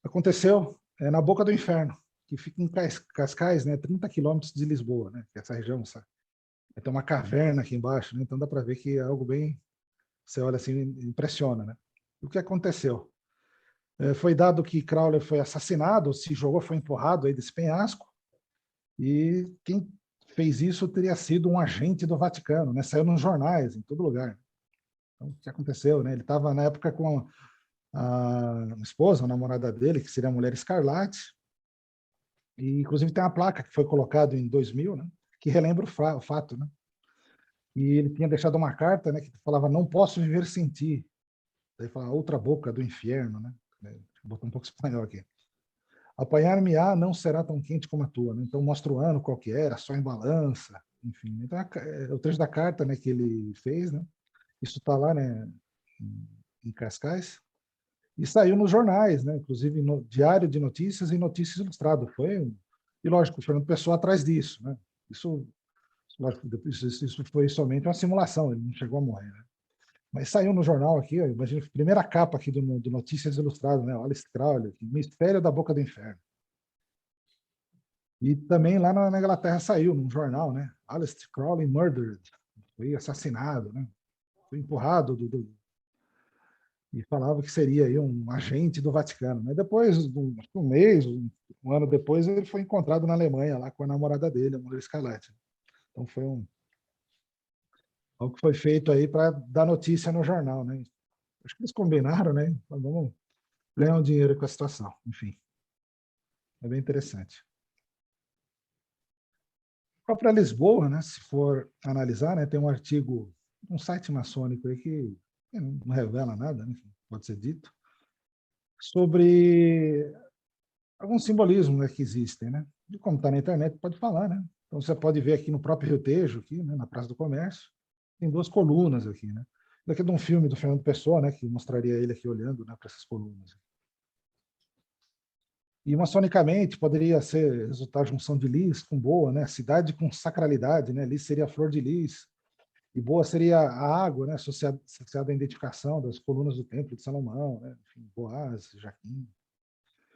aconteceu na Boca do Inferno, que fica em Cascais, né, 30 quilômetros de Lisboa, né, que é essa região, sabe? Tem uma caverna aqui embaixo, né, então dá para ver que é algo bem, você olha assim, impressiona, né? O que aconteceu? Foi dado que Crowley foi assassinado, se jogou, foi empurrado aí desse penhasco, e quem fez isso teria sido um agente do Vaticano, né? Saiu nos jornais, em todo lugar. Então, o que aconteceu, né? Ele estava na época com a esposa, a namorada dele, que seria a Mulher Escarlate, e inclusive tem uma placa que foi colocada em 2000, né? Que relembra o fato, né? E ele tinha deixado uma carta, né? Que falava: não posso viver sem ti. Daí fala: outra boca do inferno, né? Botou um pouco espanhol aqui. Apanhar-me-á não será tão quente como a tua, né? Então mostra o ano qual que era, só em balança, enfim. Então o trecho da carta, né, que ele fez, né? Isso está lá, né, em Cascais, e saiu nos jornais, né? Inclusive no Diário de Notícias e Notícias Ilustrado. E lógico, o Fernando Pessoa atrás disso, né? Isso, lógico, isso foi somente uma simulação, ele não chegou a morrer, né? Mas saiu no jornal aqui, ó, imagina, primeira capa aqui do Notícias Ilustrado, né? Alice Crowley, Mistério da Boca do Inferno. E também lá na Inglaterra saiu num jornal, né? Aleister Crowley murdered, foi assassinado, né? Foi empurrado e falava que seria aí um agente do Vaticano. Mas depois, um mês, um ano depois, ele foi encontrado na Alemanha lá com a namorada dele, a Mulher Escarlate. Então foi algo que foi feito aí para dar notícia no jornal, né? Acho que eles combinaram, né? Então, vamos ganhar um dinheiro com a situação. Enfim, é bem interessante. A própria Lisboa, né, se for analisar, né, tem um artigo, um site maçônico aí que não revela nada, né, pode ser dito, sobre alguns simbolismos, né, que existem, né? E como está na internet, pode falar, né? Então você pode ver aqui no próprio Rio Tejo, aqui, né, na Praça do Comércio, tem duas colunas aqui, né? Daqui é de um filme do Fernando Pessoa, né, que mostraria ele aqui olhando, né, para essas colunas. E maçonicamente poderia resultar a junção de lis com boa, né? Cidade com sacralidade, né? Lis seria a flor de lis, e boa seria a água, né? Associada à identificação das colunas do Templo de Salomão, né? Enfim, Boaz, Jaquim.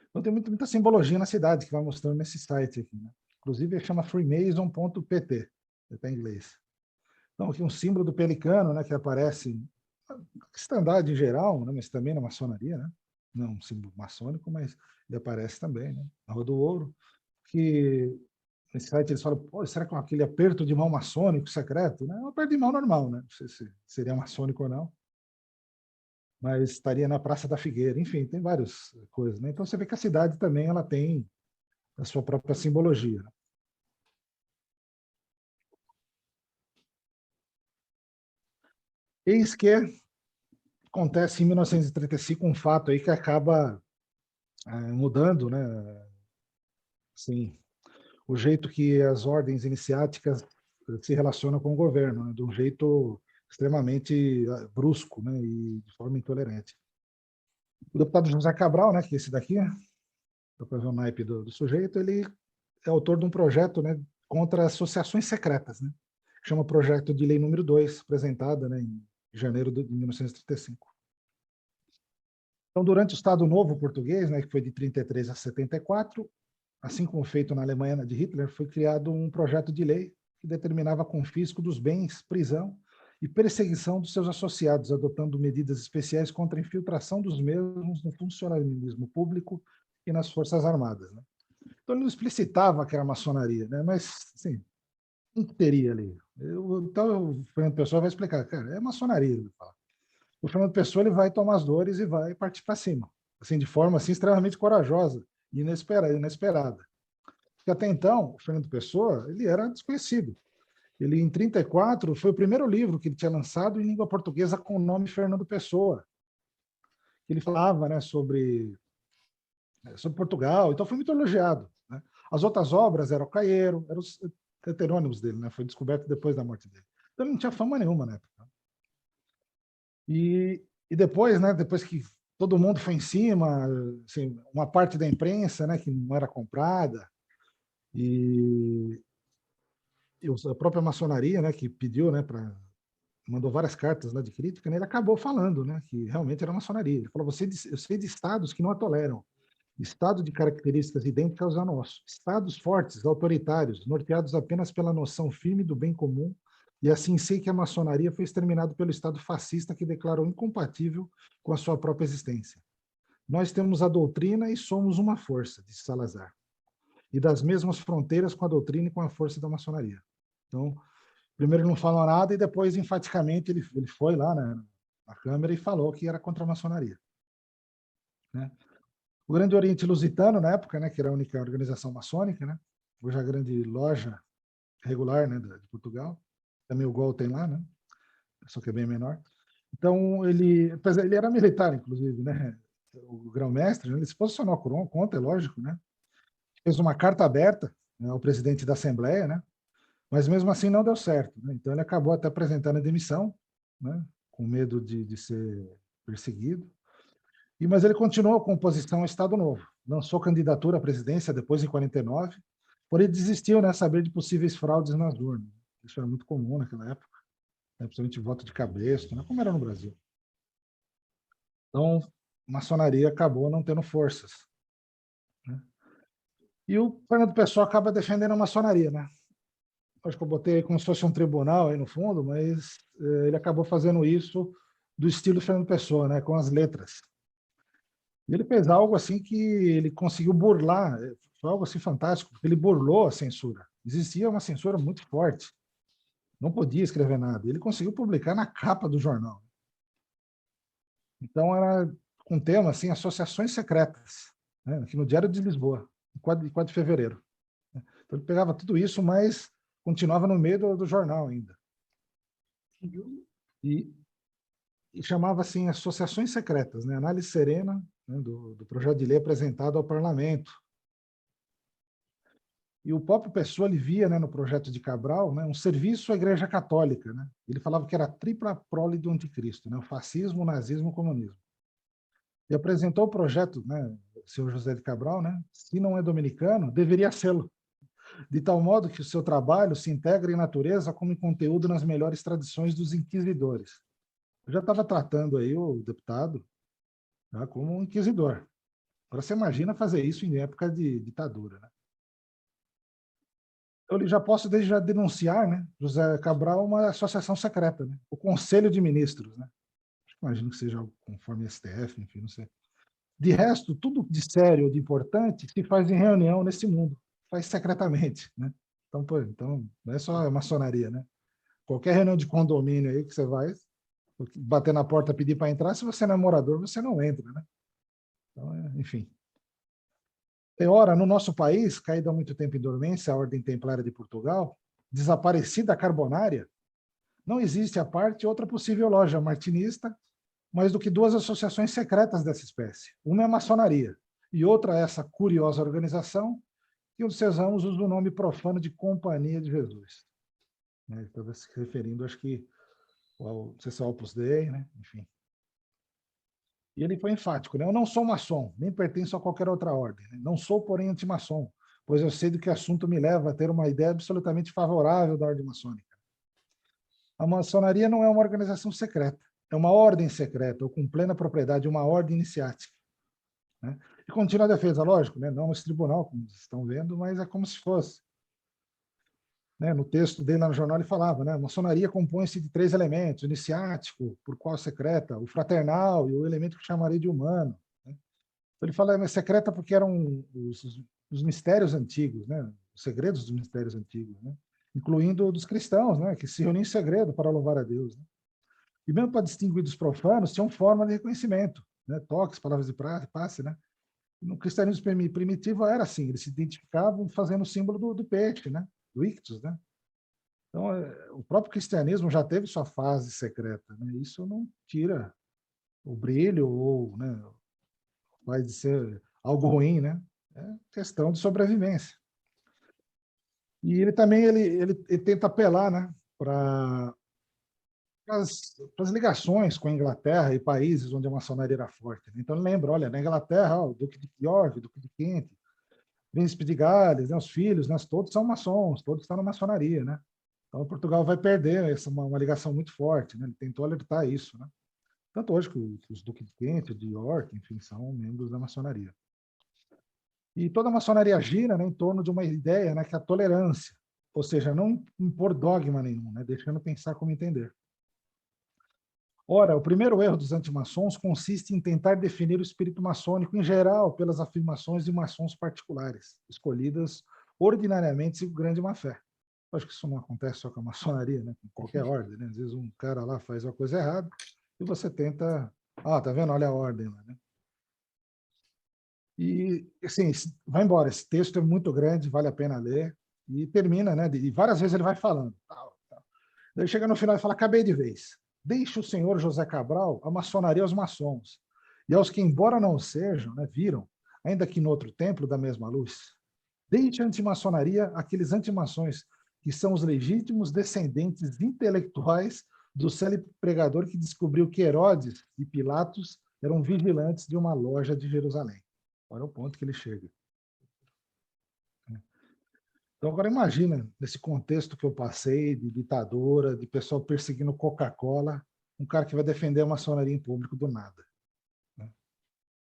Então tem muita simbologia na cidade que vai mostrando nesse site aqui, né? Inclusive chama freemason.pt, até em inglês. Então aqui um símbolo do pelicano, né? Que aparece na cristandade em geral, né? Mas também na maçonaria, né? Não é um símbolo maçônico, mas ele aparece também, né? Na Rua do Ouro, que nesse site eles falam: pô, será que é aquele aperto de mão maçônico secreto? Né? É um aperto de mão normal, né? Não sei se seria maçônico ou não, mas estaria na Praça da Figueira. Enfim, tem várias coisas, né? Então você vê que a cidade também ela tem a sua própria simbologia. Eis que acontece em 1935 um fato aí que acaba mudando, né? Assim, o jeito que as ordens iniciáticas se relacionam com o governo, né? De um jeito extremamente brusco, né? E de forma intolerante. O deputado José Cabral, né? Que é esse daqui, dá para ver o naipe do sujeito, ele é autor de um projeto, né? Contra associações secretas, né? Chama Projeto de Lei número 2, apresentada, né? Em de janeiro de 1935. Então, durante o Estado Novo português, né, que foi de 33 a 74, assim como feito na Alemanha de Hitler, foi criado um projeto de lei que determinava confisco dos bens, prisão e perseguição dos seus associados, adotando medidas especiais contra a infiltração dos mesmos no funcionalismo público e nas Forças Armadas, né? Então, ele não explicitava que era maçonaria, né? Mas, assim, o que teria ali? Então, o Fernando Pessoa vai explicar, cara, é maçonaria, ele fala. O Fernando Pessoa ele vai tomar as dores e vai partir para cima, assim, de forma assim, extremamente corajosa e inesperada. Porque até então, o Fernando Pessoa ele era desconhecido. Ele, em 34, foi o primeiro livro que ele tinha lançado em língua portuguesa com o nome Fernando Pessoa. Ele falava, né, sobre Portugal, então foi muito elogiado, né? As outras obras eram Caeiro, eram os heterônimos dele, né? Foi descoberto depois da morte dele. Então ele não tinha fama nenhuma na época. E depois, né, depois que todo mundo foi em cima, assim, uma parte da imprensa, né, que não era comprada, e, a própria maçonaria, né, que pediu, né, mandou várias cartas lá de crítica, né, ele acabou falando, né, que realmente era maçonaria. Ele falou: eu sei de estados que não a toleram, estado de características idênticas ao nosso, estados fortes, autoritários, norteados apenas pela noção firme do bem comum, e assim sei que a maçonaria foi exterminada pelo estado fascista que declarou incompatível com a sua própria existência. Nós temos a doutrina e somos uma força, disse Salazar, e das mesmas fronteiras com a doutrina e com a força da maçonaria. Então, primeiro ele não falou nada e depois, enfaticamente, ele foi lá na Câmara e falou que era contra a maçonaria, né? O Grande Oriente Lusitano, na época, né, que era a única organização maçônica, né, hoje a grande loja regular, né, de Portugal, também o Gol tem lá, né, só que é bem menor. Então, ele era militar, inclusive, né, o grão-mestre, né, ele se posicionou contra, é lógico, né, fez uma carta aberta, né, ao presidente da Assembleia, né, mas mesmo assim não deu certo, né, então ele acabou até apresentando a demissão, né, com medo de ser perseguido. Mas ele continuou com oposição ao Estado Novo. Lançou candidatura à presidência depois, em 49, porém desistiu, né, saber de possíveis fraudes nas urnas. Isso era muito comum naquela época, né, principalmente voto de cabresto, né, como era no Brasil. Então, a maçonaria acabou não tendo forças, né? E o Fernando Pessoa acaba defendendo a maçonaria, né? Acho que eu botei como se fosse um tribunal aí no fundo, mas ele acabou fazendo isso do estilo Fernando Pessoa, né, com as letras. E ele fez algo assim que ele conseguiu burlar, foi algo assim fantástico, porque ele burlou a censura. Existia uma censura muito forte, não podia escrever nada. Ele conseguiu publicar na capa do jornal. Então era com tema assim, associações secretas, né, aqui no Diário de Lisboa, em 4 de fevereiro. Então ele pegava tudo isso, mas continuava no meio do jornal ainda. E chamava assim associações secretas, né, análise serena, né, do projeto de lei apresentado ao parlamento. E o próprio Pessoa ele via, né, no projeto de Cabral, né, um serviço à Igreja Católica, né? Ele falava que era a tripla prole do anticristo, né, o fascismo, o nazismo e o comunismo. E apresentou o projeto, né, o senhor José de Cabral, né, se não é dominicano, deveria sê-lo, de tal modo que o seu trabalho se integra em natureza como em conteúdo nas melhores tradições dos inquisidores. Eu já estava tratando aí o deputado, né, como um inquisidor. Agora você imagina fazer isso em época de ditadura, né? Eu já posso desde já denunciar, né, José Cabral, uma associação secreta, né, o Conselho de Ministros, né? Imagino que seja conforme STF, enfim, não sei. De resto, tudo de sério, de importante, se faz em reunião nesse mundo, faz secretamente, né? Então, pô, então não é só a maçonaria, né? Qualquer reunião de condomínio aí que você vai bater na porta, pedir para entrar, se você não é morador, você não entra, né? Então, enfim. Ora, no nosso país, caída há muito tempo em dormência, a Ordem Templária de Portugal, desaparecida a Carbonária, não existe à parte outra possível loja martinista mais do que 2 associações secretas dessa espécie. Uma é a maçonaria e outra é essa curiosa organização que um dos seus ramos usa o nome profano de Companhia de Jesus. Estava se referindo, acho que, ao Opus Dei, né? Enfim. E ele foi enfático, né? Eu não sou maçom, nem pertenço a qualquer outra ordem, né? Não sou, porém, antimaçom, pois eu sei do que o assunto me leva a ter uma ideia absolutamente favorável da ordem maçônica. A maçonaria não é uma organização secreta, é uma ordem secreta, ou com plena propriedade, uma ordem iniciática. Né? E continua a defesa, lógico, né? Não nesse tribunal, como vocês estão vendo, mas é como se fosse. Né? No texto dele lá no jornal ele falava, né? A maçonaria compõe-se de 3 elementos: o iniciático, por qual secreta, o fraternal e o elemento que chamaria de humano. Né? Então, ele fala, mas secreta porque eram os mistérios antigos, né? Os segredos dos mistérios antigos, né? Incluindo dos cristãos, né? Que se reuniam em segredo para louvar a Deus. Né? E mesmo para distinguir dos profanos, tinham forma de reconhecimento, né? Toques, palavras de passe, né? No cristianismo primitivo era assim, eles se identificavam fazendo o símbolo do peixe, né? Do ictus, né? Então, o próprio cristianismo já teve sua fase secreta, né? Isso não tira o brilho ou, né, vai ser algo ruim, né? É questão de sobrevivência. E ele também ele tenta apelar, né, para as ligações com a Inglaterra e países onde a maçonaria era forte. Né? Então, ele lembra, olha, na Inglaterra, o Duque de York, o Duque de Kent, Príncipe de Gales, né, os filhos, né, todos são maçons, todos estão na maçonaria, né? Então, Portugal vai perder uma ligação muito forte, né? Ele tentou alertar isso, né? Tanto hoje que os Duque de Kent, de York, enfim, são membros da maçonaria. E toda a maçonaria gira, né, em torno de uma ideia, né, que é a tolerância, ou seja, não impor dogma nenhum, né, deixando pensar como entender. Ora, o primeiro erro dos antimaçons consiste em tentar definir o espírito maçônico em geral pelas afirmações de maçons particulares, escolhidas ordinariamente segundo grande má-fé. Acho que isso não acontece só com a maçonaria, né? Com qualquer ordem, né? Às vezes um cara lá faz uma coisa errada e você tenta... Ah, tá vendo? Olha a ordem lá, né? E, assim, vai embora. Esse texto é muito grande, vale a pena ler. E termina, né? E várias vezes ele vai falando. Tal, tal. Daí chega no final e fala, acabei de vez. Deixe o senhor José Cabral a maçonaria aos maçons, e aos que, embora não sejam, né, viram, ainda que no outro templo da mesma luz. Deixe a antimaçonaria aqueles antimaçons que são os legítimos descendentes intelectuais do célebre pregador que descobriu que Herodes e Pilatos eram vigilantes de uma loja de Jerusalém. Olha o ponto que ele chega. Então, agora imagina, nesse contexto que eu passei, de ditadura, de pessoal perseguindo Coca-Cola, um cara que vai defender a maçonaria em público do nada. Né?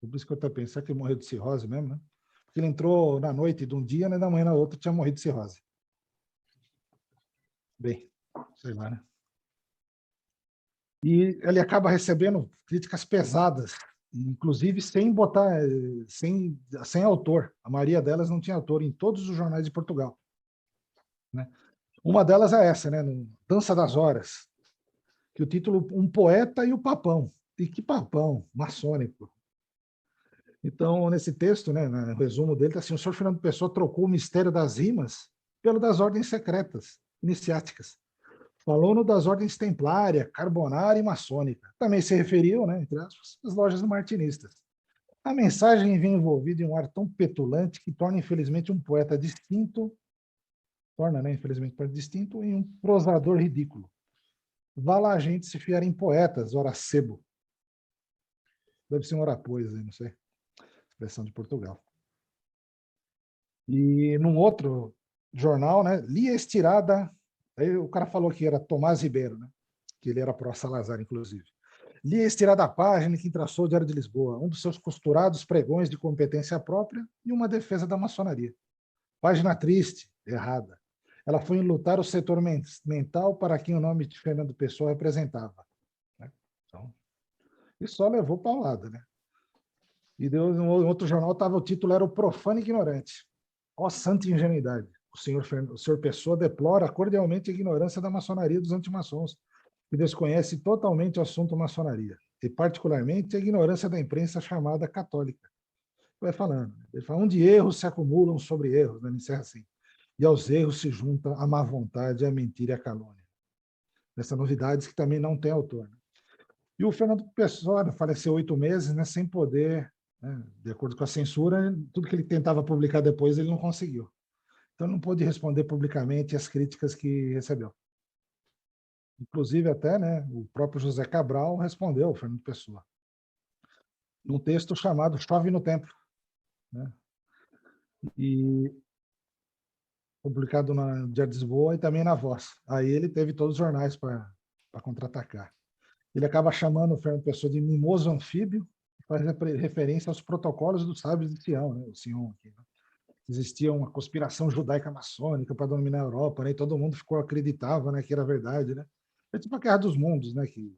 Por isso que eu estou pensando, será que ele morreu de cirrose mesmo, né? Porque ele entrou na noite de um dia, né, na manhã na outra tinha morrido de cirrose. Bem, sei lá, né? E ele acaba recebendo críticas pesadas, inclusive sem botar, sem autor. A maioria delas não tinha autor em todos os jornais de Portugal. Né? Uma delas é essa, né? No Dança das Horas, que o título Um Poeta e o Papão. E que papão, maçônico. Então, nesse texto, né, no resumo dele, está assim, o senhor Fernando Pessoa trocou o mistério das rimas pelo das ordens secretas, iniciáticas. Falou no das ordens templária, carbonária e maçônica. Também se referiu, né, entre aspas, às lojas martinistas. A mensagem vem envolvida em um ar tão petulante que torna, infelizmente, um poeta distinto, né, infelizmente, um poeta distinto em um prosador ridículo. Vá lá a gente se fiar em poetas, ora sebo. Deve ser um ora pois, não sei. Expressão de Portugal. E num outro jornal, né, Lia Estirada, aí o cara falou que era Tomás Ribeiro, né, que ele era pró-Salazar, inclusive. Lia Estirada a página que traçou o Diário de Lisboa, um dos seus costurados pregões de competência própria e uma defesa da maçonaria. Página triste, errada. Ela foi enlutar o setor mental para quem o nome de Fernando Pessoa representava. Né? Então, e só levou paulada, né? E deu, no outro jornal tava, o título era O Profano Ignorante. Ó santa ingenuidade. O senhor Pessoa deplora cordialmente a ignorância da maçonaria dos antimaçons, que desconhece totalmente o assunto maçonaria, e particularmente a ignorância da imprensa chamada católica. Vai falando. Ele fala, onde erros se acumulam sobre erros, né? Ele encerra assim. E aos erros se junta a má vontade, a mentira e a calúnia. Essas novidades que também não tem autor. Né? E o Fernando Pessoa faleceu 8 meses, né, sem poder, né, de acordo com a censura, tudo que ele tentava publicar depois ele não conseguiu. Então não pôde responder publicamente às críticas que recebeu. Inclusive até, né, o próprio José Cabral respondeu ao Fernando Pessoa, num texto chamado Chove no Templo, né, e publicado na Diário de Lisboa e também na Voz. Aí ele teve todos os jornais para para contra-atacar. Ele acaba chamando o Fernando Pessoa de mimoso anfíbio, que faz referência aos protocolos dos sábios de Sião, né? O Sião aqui, né? Existia uma conspiração judaica maçônica para dominar a Europa, né? E todo mundo acreditava, né, que era verdade, né? É tipo a Guerra dos Mundos, né, que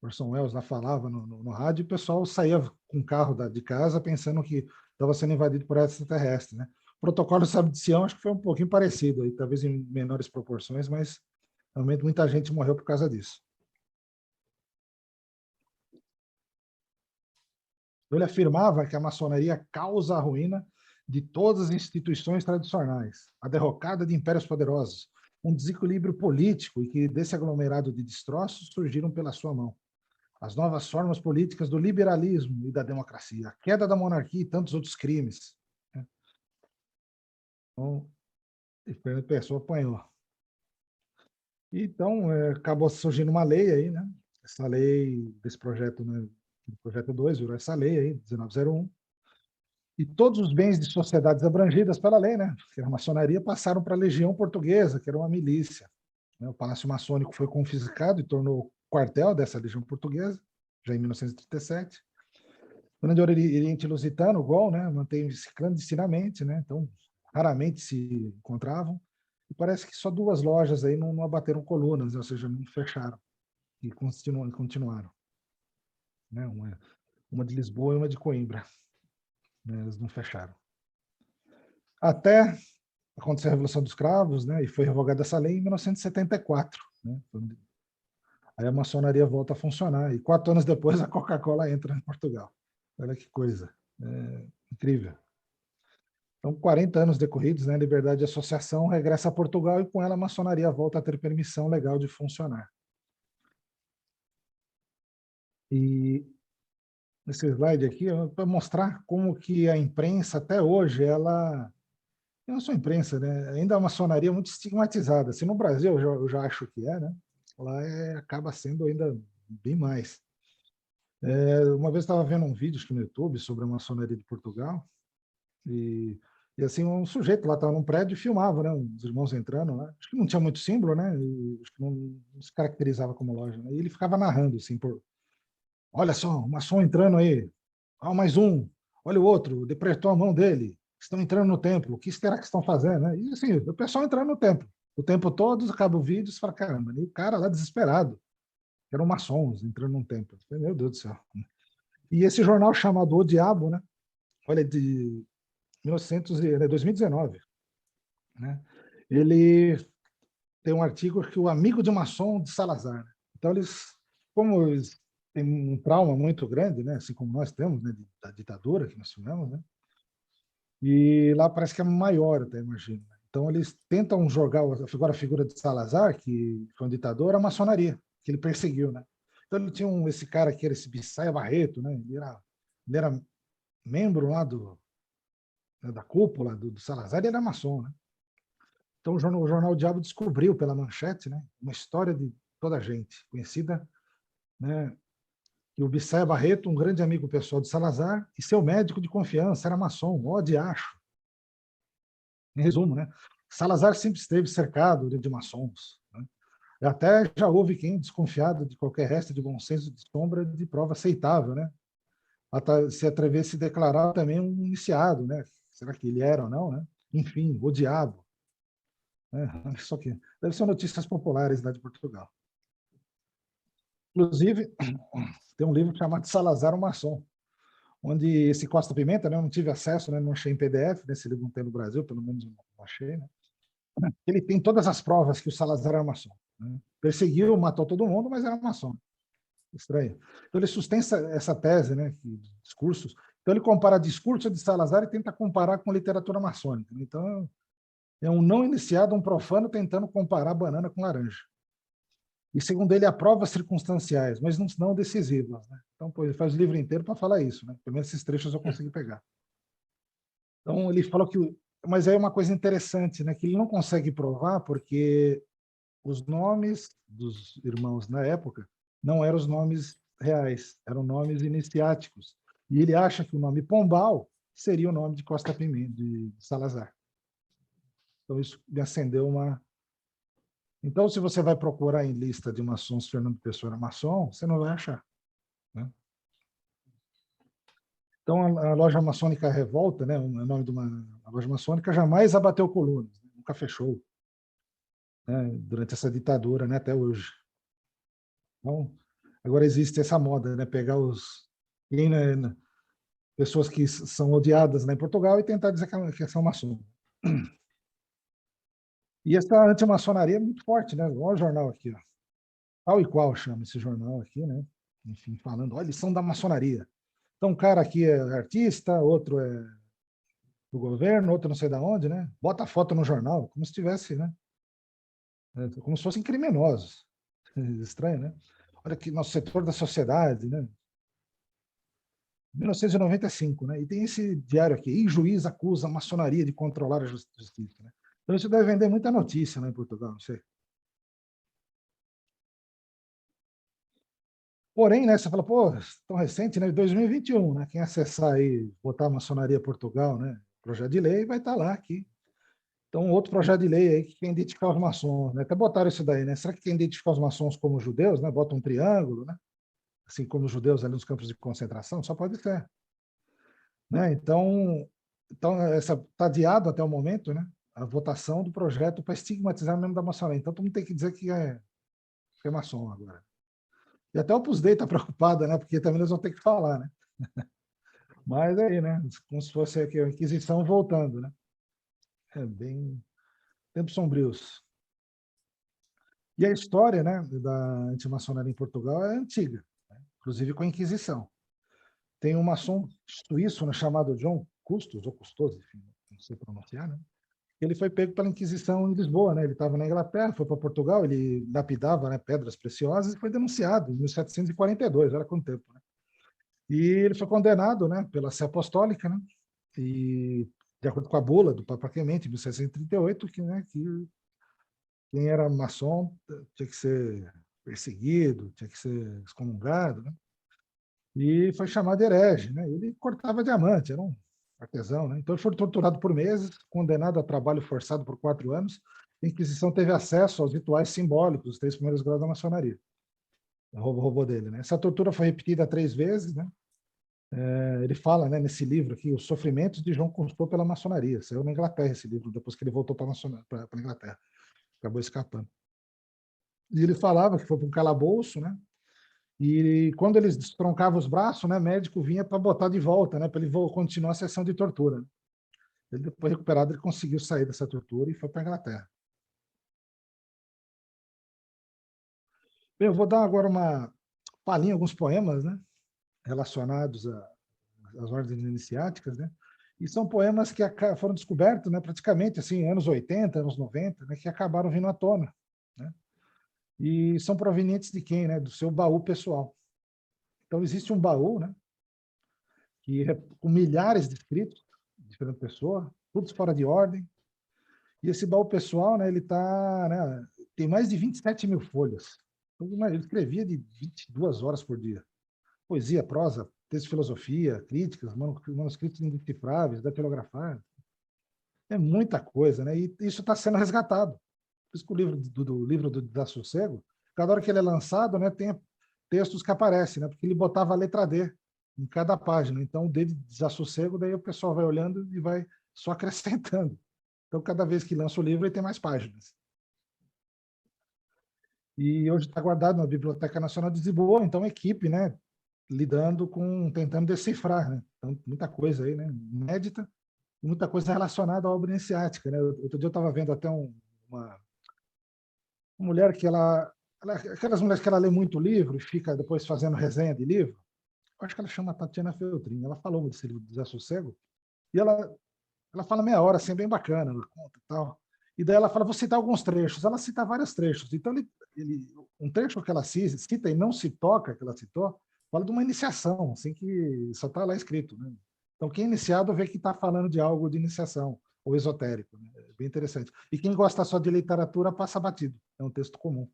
Orson Welles lá falava no rádio, e o pessoal saía com o carro de casa pensando que estava sendo invadido por extraterrestres, né? O protocolo Sábio de Sião acho que foi um pouquinho parecido, aí, talvez em menores proporções, mas realmente muita gente morreu por causa disso. Ele afirmava que a maçonaria causa a ruína de todas as instituições tradicionais, a derrocada de impérios poderosos, um desequilíbrio político e que desse aglomerado de destroços surgiram pela sua mão. As novas formas políticas do liberalismo e da democracia, a queda da monarquia e tantos outros crimes. Então, Fernando Pessoa apanhou. Então, acabou surgindo uma lei aí, né? Essa lei desse projeto, né? O projeto 2 virou essa lei aí, 1901. E todos os bens de sociedades abrangidas pela lei, né? Que era a maçonaria, passaram para a Legião Portuguesa, que era uma milícia. O Palácio Maçônico foi confiscado e tornou quartel dessa Legião Portuguesa, já em 1937. O Grande Oriente Lusitano, o GOL, né? Manteve-se clandestinamente, né? Então, raramente se encontravam. E parece que só 2 lojas aí não abateram colunas, ou seja, não fecharam. E continuaram. Né? Uma de Lisboa e uma de Coimbra. Né? Eles não fecharam. Até aconteceu a Revolução dos Cravos, né? E foi revogada essa lei em 1974. Né? Aí a maçonaria volta a funcionar. E 4 anos depois a Coca-Cola entra em Portugal. Olha que coisa. Incrível. Então, 40 anos decorridos, né, a liberdade de associação regressa a Portugal e com ela a maçonaria volta a ter permissão legal de funcionar. E nesse slide aqui, para mostrar como que a imprensa até hoje, ela não é só imprensa, né? Ainda é uma maçonaria muito estigmatizada. Se no Brasil eu já acho que é, né? Lá acaba sendo ainda bem mais. Uma vez estava vendo um vídeo no YouTube sobre a maçonaria de Portugal e assim, um sujeito lá estava num prédio e filmava, né? Os irmãos entrando lá. Acho que não tinha muito símbolo, né? Acho que não se caracterizava como loja. Né? E ele ficava narrando, assim, olha só, o maçom entrando aí. Ah, mais um. Olha o outro, depretou a mão dele. Estão entrando no templo. O que será que estão fazendo? Né? E assim, o pessoal entrando no templo. O tempo todo, acaba o vídeo, você fala, caramba, e o cara lá desesperado. Eram maçons entrando num templo. Falei, meu Deus do céu. E esse jornal chamado O Diabo, né? Olha, de 2019, né? Ele tem um artigo que o amigo de maçom de Salazar. Então como eles têm um trauma muito grande, né? Assim como nós temos, né? Da ditadura que nós tivemos, né? E lá parece que é maior, até imagino. Então eles tentam jogar a figura de Salazar, que foi um ditador, a maçonaria, que ele perseguiu, né? Então ele tinha esse cara que era esse Bissaia Barreto, né? Ele era membro lá da cúpula do Salazar, e ele era maçom, né? Então, o jornal Diabo descobriu pela manchete, né, uma história de toda a gente, conhecida, né, que o Bissaia Barreto, um grande amigo pessoal de Salazar, e seu médico de confiança era maçom, ó diacho. Em resumo, né, Salazar sempre esteve cercado de maçons. Né? Até já houve quem desconfiado de qualquer resto de bom senso de sombra de prova aceitável, né? Se atrevesse a se declarar também um iniciado, né? Será que ele era ou não, né? Enfim, o diabo. Só que deve ser notícias populares lá de Portugal. Inclusive, tem um livro chamado Salazar, o Maçom, onde esse Costa Pimenta, né, eu não tive acesso, né, não achei em PDF, nesse livro não tem no Brasil, pelo menos não achei, né? Ele tem todas as provas que o Salazar era maçom. Né? Perseguiu, matou todo mundo, mas era maçom. Estranho. Então ele sustenta essa tese, né, que discursos. Então ele compara discurso de Salazar e tenta comparar com literatura maçônica. Então é um não iniciado, um profano tentando comparar banana com laranja. E, segundo ele, há provas circunstanciais, mas não decisivas. Né? Então, pô, ele faz o livro inteiro para falar isso. Né? Pelo menos esses trechos eu consegui pegar. Então, ele falou que... Mas é uma coisa interessante, né? Que ele não consegue provar porque os nomes dos irmãos na época não eram os nomes reais, eram nomes iniciáticos. E ele acha que o nome Pombal seria o nome de Costa Pimenta, de Salazar. Então, isso me acendeu Então, se você vai procurar em lista de maçons Fernando Pessoa era maçom, você não vai achar, né? Então, a loja maçônica Revolta, né, o nome de uma loja maçônica, jamais abateu colunas, nunca fechou, né, durante essa ditadura, né, até hoje. Então, agora existe essa moda, né, pegar né, pessoas que são odiadas lá em Portugal e tentar dizer que são maçons. E essa antimaçonaria é muito forte, né? Olha o jornal aqui, ó. Tal e qual chama esse jornal aqui, né? Enfim, falando, olha, eles são da maçonaria. Então, um cara aqui é artista, outro é do governo, outro não sei da onde, né? Bota a foto no jornal, como se tivesse, né? Como se fossem criminosos. Estranho, né? Olha aqui, nosso setor da sociedade, né? 1995, né? E tem esse diário aqui, e juiz acusa a maçonaria de controlar a justiça, né? Então isso deve vender muita notícia, né, em Portugal, não sei. Porém, né, você fala, pô, tão recente, né, 2021, né? Quem acessar aí, botar maçonaria Portugal, né? Projeto de lei vai estar lá aqui. Então, outro projeto de lei aí que quer identificar os maçons, né? Até botaram isso daí, né? Será que quer identificar os maçons como judeus, né? Bota um triângulo, né? Assim como os judeus ali nos campos de concentração, só pode ser, né? Então essa está adiado até o momento, né? A votação do projeto para estigmatizar o membro da maçonaria. Então, todo mundo tem que dizer que é maçom agora. E até o Opus Dei está preocupada, né? Porque também eles vão ter que falar, né? Mas aí, né? Como se fosse aqui a Inquisição voltando, né? É bem tempos sombrios. E a história, né, da antimaçonaria em Portugal é antiga, né? Inclusive com a Inquisição. Tem um maçom suíço, né, chamado John Custos, ou Custoso, enfim, não sei pronunciar, né? Ele foi pego pela Inquisição em Lisboa, né? Ele estava na Inglaterra, foi para Portugal, ele lapidava, né, pedras preciosas e foi denunciado em 1742, olha quanto tempo, né? E ele foi condenado, né, pela Sé Apostólica, né? E de acordo com a bula do Papa Clemente, em 1738, que quem era maçom tinha que ser perseguido, tinha que ser excomungado, né? E foi chamado de herege, né? Ele cortava diamante, era um artesão, né? Então ele foi torturado por meses, condenado a trabalho forçado por 4 anos. A Inquisição teve acesso aos rituais simbólicos, os 3 primeiros graus da maçonaria. Roubou dele, né? Essa tortura foi repetida 3 vezes, né? Ele fala, né, nesse livro aqui, Os Sofrimentos de João Cousteau pela Maçonaria. Saiu na Inglaterra esse livro, depois que ele voltou para a Inglaterra. Acabou escapando. E ele falava que foi para um calabouço, né? E quando eles destroncavam os braços, né, médico vinha para botar de volta, né, para ele continuar a sessão de tortura. Ele, depois recuperado, ele conseguiu sair dessa tortura e foi para a Inglaterra. Bem, eu vou dar agora uma palhinha, alguns poemas, né, relacionados às ordens iniciáticas, né, e são poemas que foram descobertos, né, praticamente assim, anos 80, anos 90, né, que acabaram vindo à tona, né, e são provenientes de quem, né, do seu baú pessoal. Então, existe um baú, né, com milhares de escritos de diferentes pessoas, todos fora de ordem. E esse baú pessoal, né, ele tá, né, tem mais de 27 mil folhas. Então, ele escrevia de 22 horas por dia. Poesia, prosa, texto de filosofia, críticas, manuscritos indecifráveis, datilografados. É muita coisa, né? E isso está sendo resgatado. Por isso que o livro do Desassossego, cada hora que ele é lançado, né, tem textos que aparecem, né? Porque ele botava a letra D em cada página. Então, o D de Desassossego, daí o pessoal vai olhando e vai só acrescentando. Então, cada vez que lança o livro, ele tem mais páginas. E hoje está guardado na Biblioteca Nacional de Lisboa, então a equipe, né, tentando decifrar, né? Então, muita coisa aí, né, inédita, e muita coisa relacionada à obra iniciática, né? Outro dia eu estava vendo até uma mulher aquelas mulheres que ela lê muito livro e fica depois fazendo resenha de livro. Eu acho que ela chama Tatiana Feltrin. Ela falou desse livro do Desassossego e ela fala meia hora, assim, bem bacana, ela conta e tal. E daí ela fala, vou citar alguns trechos. Ela cita vários trechos. Então, um trecho que ela cita e não se toca, que ela citou, fala de uma iniciação, assim, que só está lá escrito, né? Então, quem é iniciado vê que está falando de algo de iniciação, ou esotérico, né? É bem interessante. E quem gosta só de literatura passa batido. É um texto comum.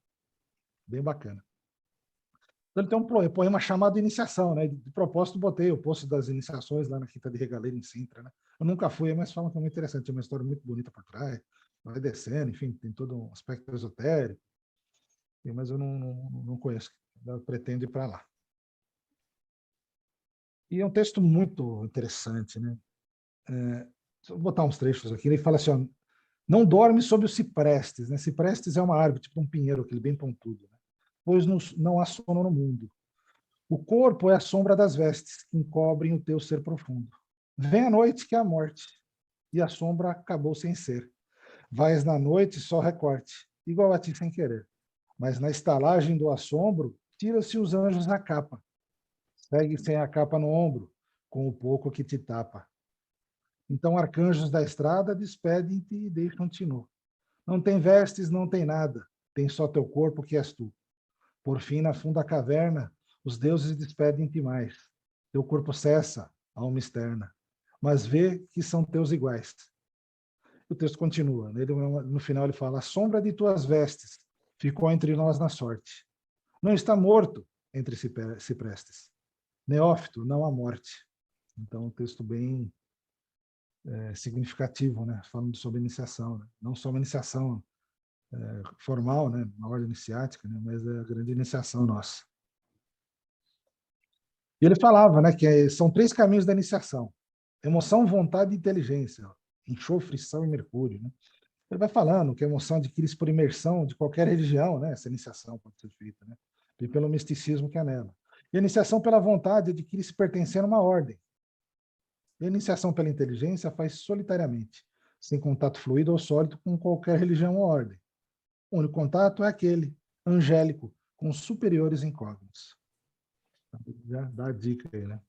Bem bacana. Então, ele tem um poema chamado Iniciação, né? De propósito, botei o posto das iniciações lá na Quinta de Regaleira, em Sintra, né? Eu nunca fui, mas falam que é muito interessante, tem uma história muito bonita por trás. vai descendo, enfim, tem todo um aspecto esotérico, mas eu não conheço, eu pretendo ir para lá. E é um texto muito interessante, né? Vou botar uns trechos aqui. Ele fala assim: ó, não dorme sob os ciprestes, né? Ciprestes é uma árvore, tipo um pinheiro, aquele bem pontudo, né? Pois não há sono no mundo. O corpo é a sombra das vestes que encobrem o teu ser profundo. Vem a noite que é a morte, e a sombra acabou sem ser. Vais na noite só recorte, igual a ti sem querer. Mas na estalagem do assombro, tira-se os anjos a capa. Segue sem a capa no ombro, com o pouco que te tapa. Então arcanjos da estrada despedem-te e deixam-te nu. Não tem vestes, não tem nada, tem só teu corpo que és tu. Por fim, na funda caverna, os deuses despedem-te mais. Teu corpo cessa, alma externa, mas vê que são teus iguais. O texto continua, no final ele fala: a sombra de tuas vestes ficou entre nós na sorte. Não está morto entre ciprestes. Neófito, não há morte. Então, um texto bem significativo, né? Falando sobre iniciação, né? Não só uma iniciação formal, né? Uma ordem iniciática, né? Mas é a grande iniciação nossa. E ele falava, né, que são 3 caminhos da iniciação: emoção, vontade e inteligência, enxofre, sal e mercúrio, né? Ele vai falando que a emoção adquire-se por imersão de qualquer religião, né? Essa iniciação pode ser feita, né? E pelo misticismo que há nela. E a iniciação pela vontade adquire-se pertencendo a uma ordem. E a iniciação pela inteligência faz solitariamente, sem contato fluido ou sólido com qualquer religião ou ordem. O único contato é aquele, angélico, com superiores incógnitos. Já dá a dica aí, né?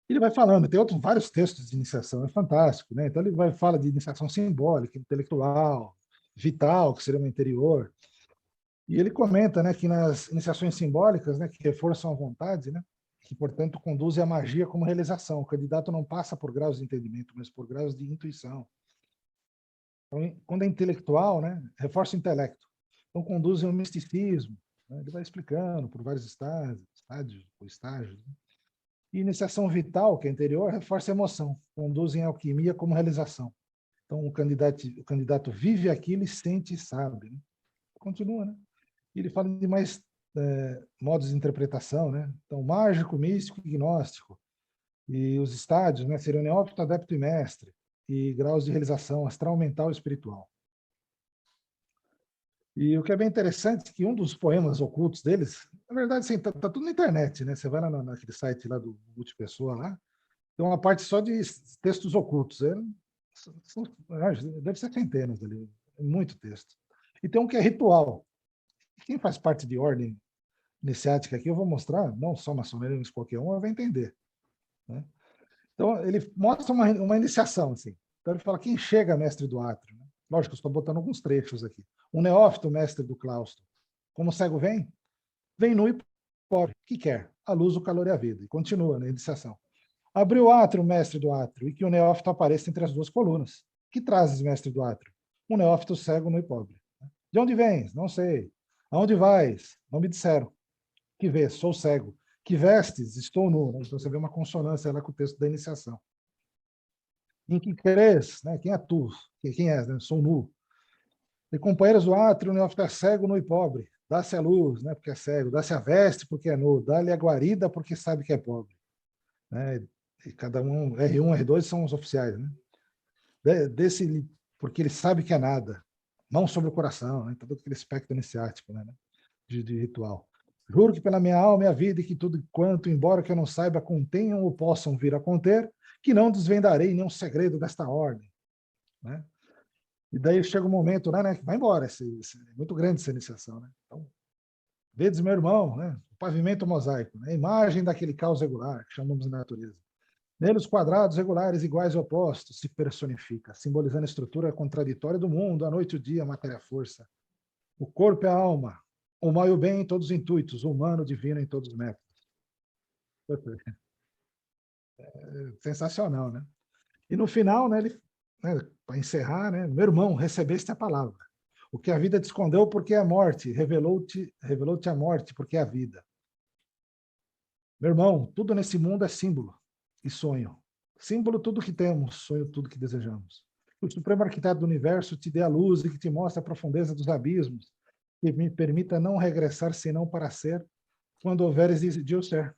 Ele vai falando, tem vários textos de iniciação, é fantástico, né? Então ele fala de iniciação simbólica, intelectual, vital, que seria o interior. E ele comenta, né, que nas iniciações simbólicas, né, que reforçam a vontade, né, que portanto conduzem a magia como realização. O candidato não passa por graus de entendimento, mas por graus de intuição. Então, quando é intelectual, né, reforça o intelecto. Então conduzem ao misticismo. Né? Ele vai explicando por vários estágios. Né? E iniciação vital, que é interior, reforça a emoção, conduzem à alquimia como realização. Então, o candidato vive aquilo e sente e sabe. Né? Continua, né? E ele fala de mais modos de interpretação, né? Então, mágico, místico e gnóstico. E os estádios, né? Seriam neófito, adepto e mestre. E graus de realização astral, mental e espiritual. E o que é bem interessante é que um dos poemas ocultos deles, na verdade, assim, tá tudo na internet, né? Você vai lá naquele site lá do Multipessoa lá, tem uma parte só de textos ocultos. Deve ser centenas ali, muito texto. E tem um que é ritual. Quem faz parte de ordem iniciática aqui, eu vou mostrar, não só maçonaria, mas qualquer um vai entender. Né? Então, ele mostra uma iniciação, assim. Então, ele fala quem chega mestre do átrio. Né? Lógico, eu estou botando alguns trechos aqui. Um neófito, mestre do claustro. Como o cego vem? Vem nu e pobre. Que quer? A luz, o calor e a vida. E continua na iniciação. Abriu o átrio, mestre do átrio, e que o neófito apareça entre as 2 colunas. Que trazes, mestre do átrio? Um neófito cego, nu e pobre. De onde vens? Não sei. Aonde vais? Não me disseram. Que vês? Sou cego. Que vestes? Estou nu. Então você vê uma consonância lá com o texto da iniciação. Em que crês? Né? Quem é tu? Quem és? Né? Sou nu. E companheiros do átrio, o neófito é cego, nu e pobre. Dá-se a luz, né? Porque é cego. Dá-se a veste, porque é nu. Dá-lhe a guarida, porque sabe que é pobre. Né? E cada um, R1, R2 são os oficiais. Né? Porque ele sabe que é nada. Mão sobre o coração. Né? Todo aquele aspecto iniciático, né? De ritual. Juro que pela minha alma e a vida e que tudo quanto, embora que eu não saiba, contenham ou possam vir a conter, que não desvendarei nenhum segredo desta ordem. Né? E daí chega um momento, né, que vai embora, é muito grande essa iniciação. Né? Então, vedes, meu irmão, né, o pavimento mosaico, né, a imagem daquele caos regular, que chamamos de natureza. Nele, os quadrados regulares, iguais e opostos, se personifica, simbolizando a estrutura contraditória do mundo, a noite e o dia, a matéria e a força. O corpo e a alma, o mal e o bem em todos os intuitos, o humano, o divino em todos os métodos. Sensacional, né? E no final, né, para encerrar, né, meu irmão, recebeste a palavra. O que a vida te escondeu porque é a morte, revelou-te a morte porque é a vida. Meu irmão, tudo nesse mundo é símbolo e sonho. símbolo tudo que temos, sonho tudo que desejamos. Que o Supremo Arquiteto do Universo te dê a luz e que te mostre a profundeza dos abismos, que me permita não regressar senão para ser, quando houveres de eu ser,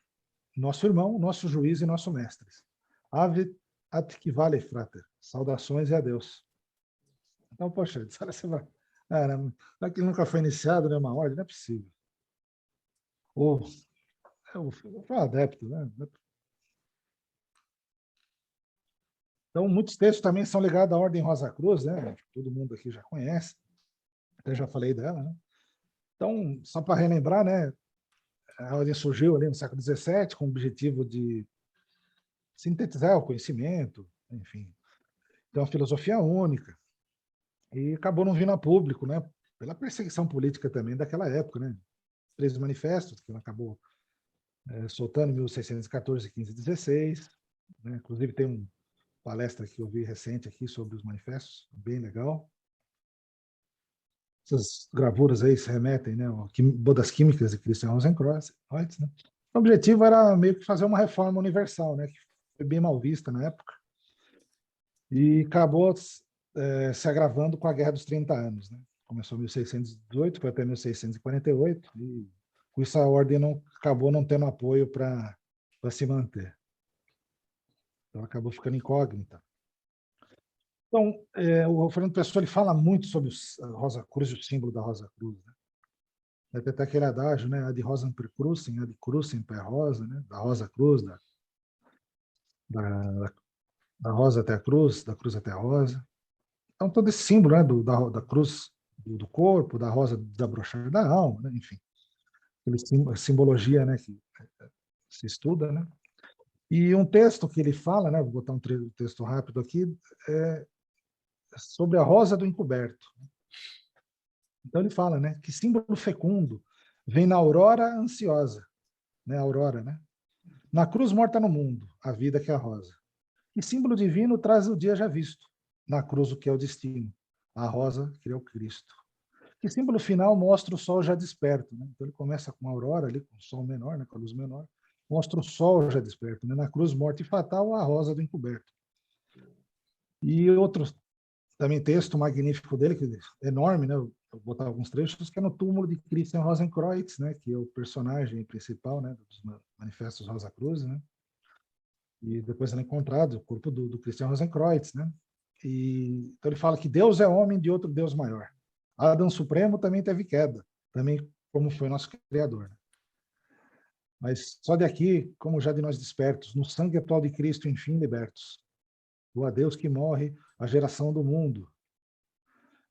nosso irmão, nosso juiz e nosso mestre. Ave at que vale, frater. Saudações e adeus. Então, poxa, você vai... Caramba, que nunca foi iniciado, né, uma ordem, não é possível. Ou eu fui um adepto, né? Então, muitos textos também são ligados à Ordem Rosa Cruz, né? Todo mundo aqui já conhece, até já falei dela, né? Então, só para relembrar, né? A ordem surgiu ali no século XVII com o objetivo de sintetizar o conhecimento, enfim. Então, a filosofia única. E acabou não vindo a público, né? Pela perseguição política também daquela época, né? 13 manifestos, que ela acabou soltando em 1614, 15 e 16. Né? Inclusive, tem uma palestra que eu vi recente aqui sobre os manifestos, bem legal. Essas gravuras aí se remetem, né, ao Bodas Químicas de Christian Rosenkreuz, né? O objetivo era meio que fazer uma reforma universal, né, que foi bem mal vista na época, e acabou se agravando com a Guerra dos 30 Anos. Né? Começou em 1618, foi até 1648, e com isso a ordem acabou não tendo apoio para se manter. Então acabou ficando incógnita. Então, o Fernando Pessoa ele fala muito sobre a Rosa Cruz, o símbolo da Rosa Cruz. Né? Tem até aquele adágio, né? Ad rosam per crucem, ad crucem per rosa, né? Da Rosa Cruz, da, da rosa até a cruz, da cruz até a rosa. Então, todo esse símbolo, né? Da cruz do corpo, da rosa da brochada da alma, né? Enfim, aquela simbologia, né? Que se estuda, né? E um texto que ele fala, né? Vou botar um texto rápido aqui, sobre a rosa do encoberto. Então ele fala, né, que símbolo fecundo vem na aurora ansiosa, né, aurora, né? Na cruz morta no mundo, a vida que é a rosa. Que símbolo divino traz o dia já visto, na cruz o que é o destino, a rosa que é o Cristo. Que símbolo final mostra o sol já desperto, né? Então ele começa com a aurora ali, com o sol menor, né, com a luz menor, mostra o sol já desperto, né? Na cruz morta e fatal, a rosa do encoberto. E outro também texto magnífico dele, que é enorme, né? Eu vou botar alguns trechos, que é no túmulo de Christian Rosenkreuz, né? Que é o personagem principal, né? Dos manifestos Rosa Cruz, né? E depois é encontrado o corpo do Christian Rosenkreuz, né? E, então ele fala que Deus é homem de outro Deus maior. Adão Supremo também teve queda, também como foi nosso Criador. Né? Mas só de aqui, como já de nós despertos, no sangue atual de Cristo, enfim, libertos. O adeus que morre, a geração do mundo.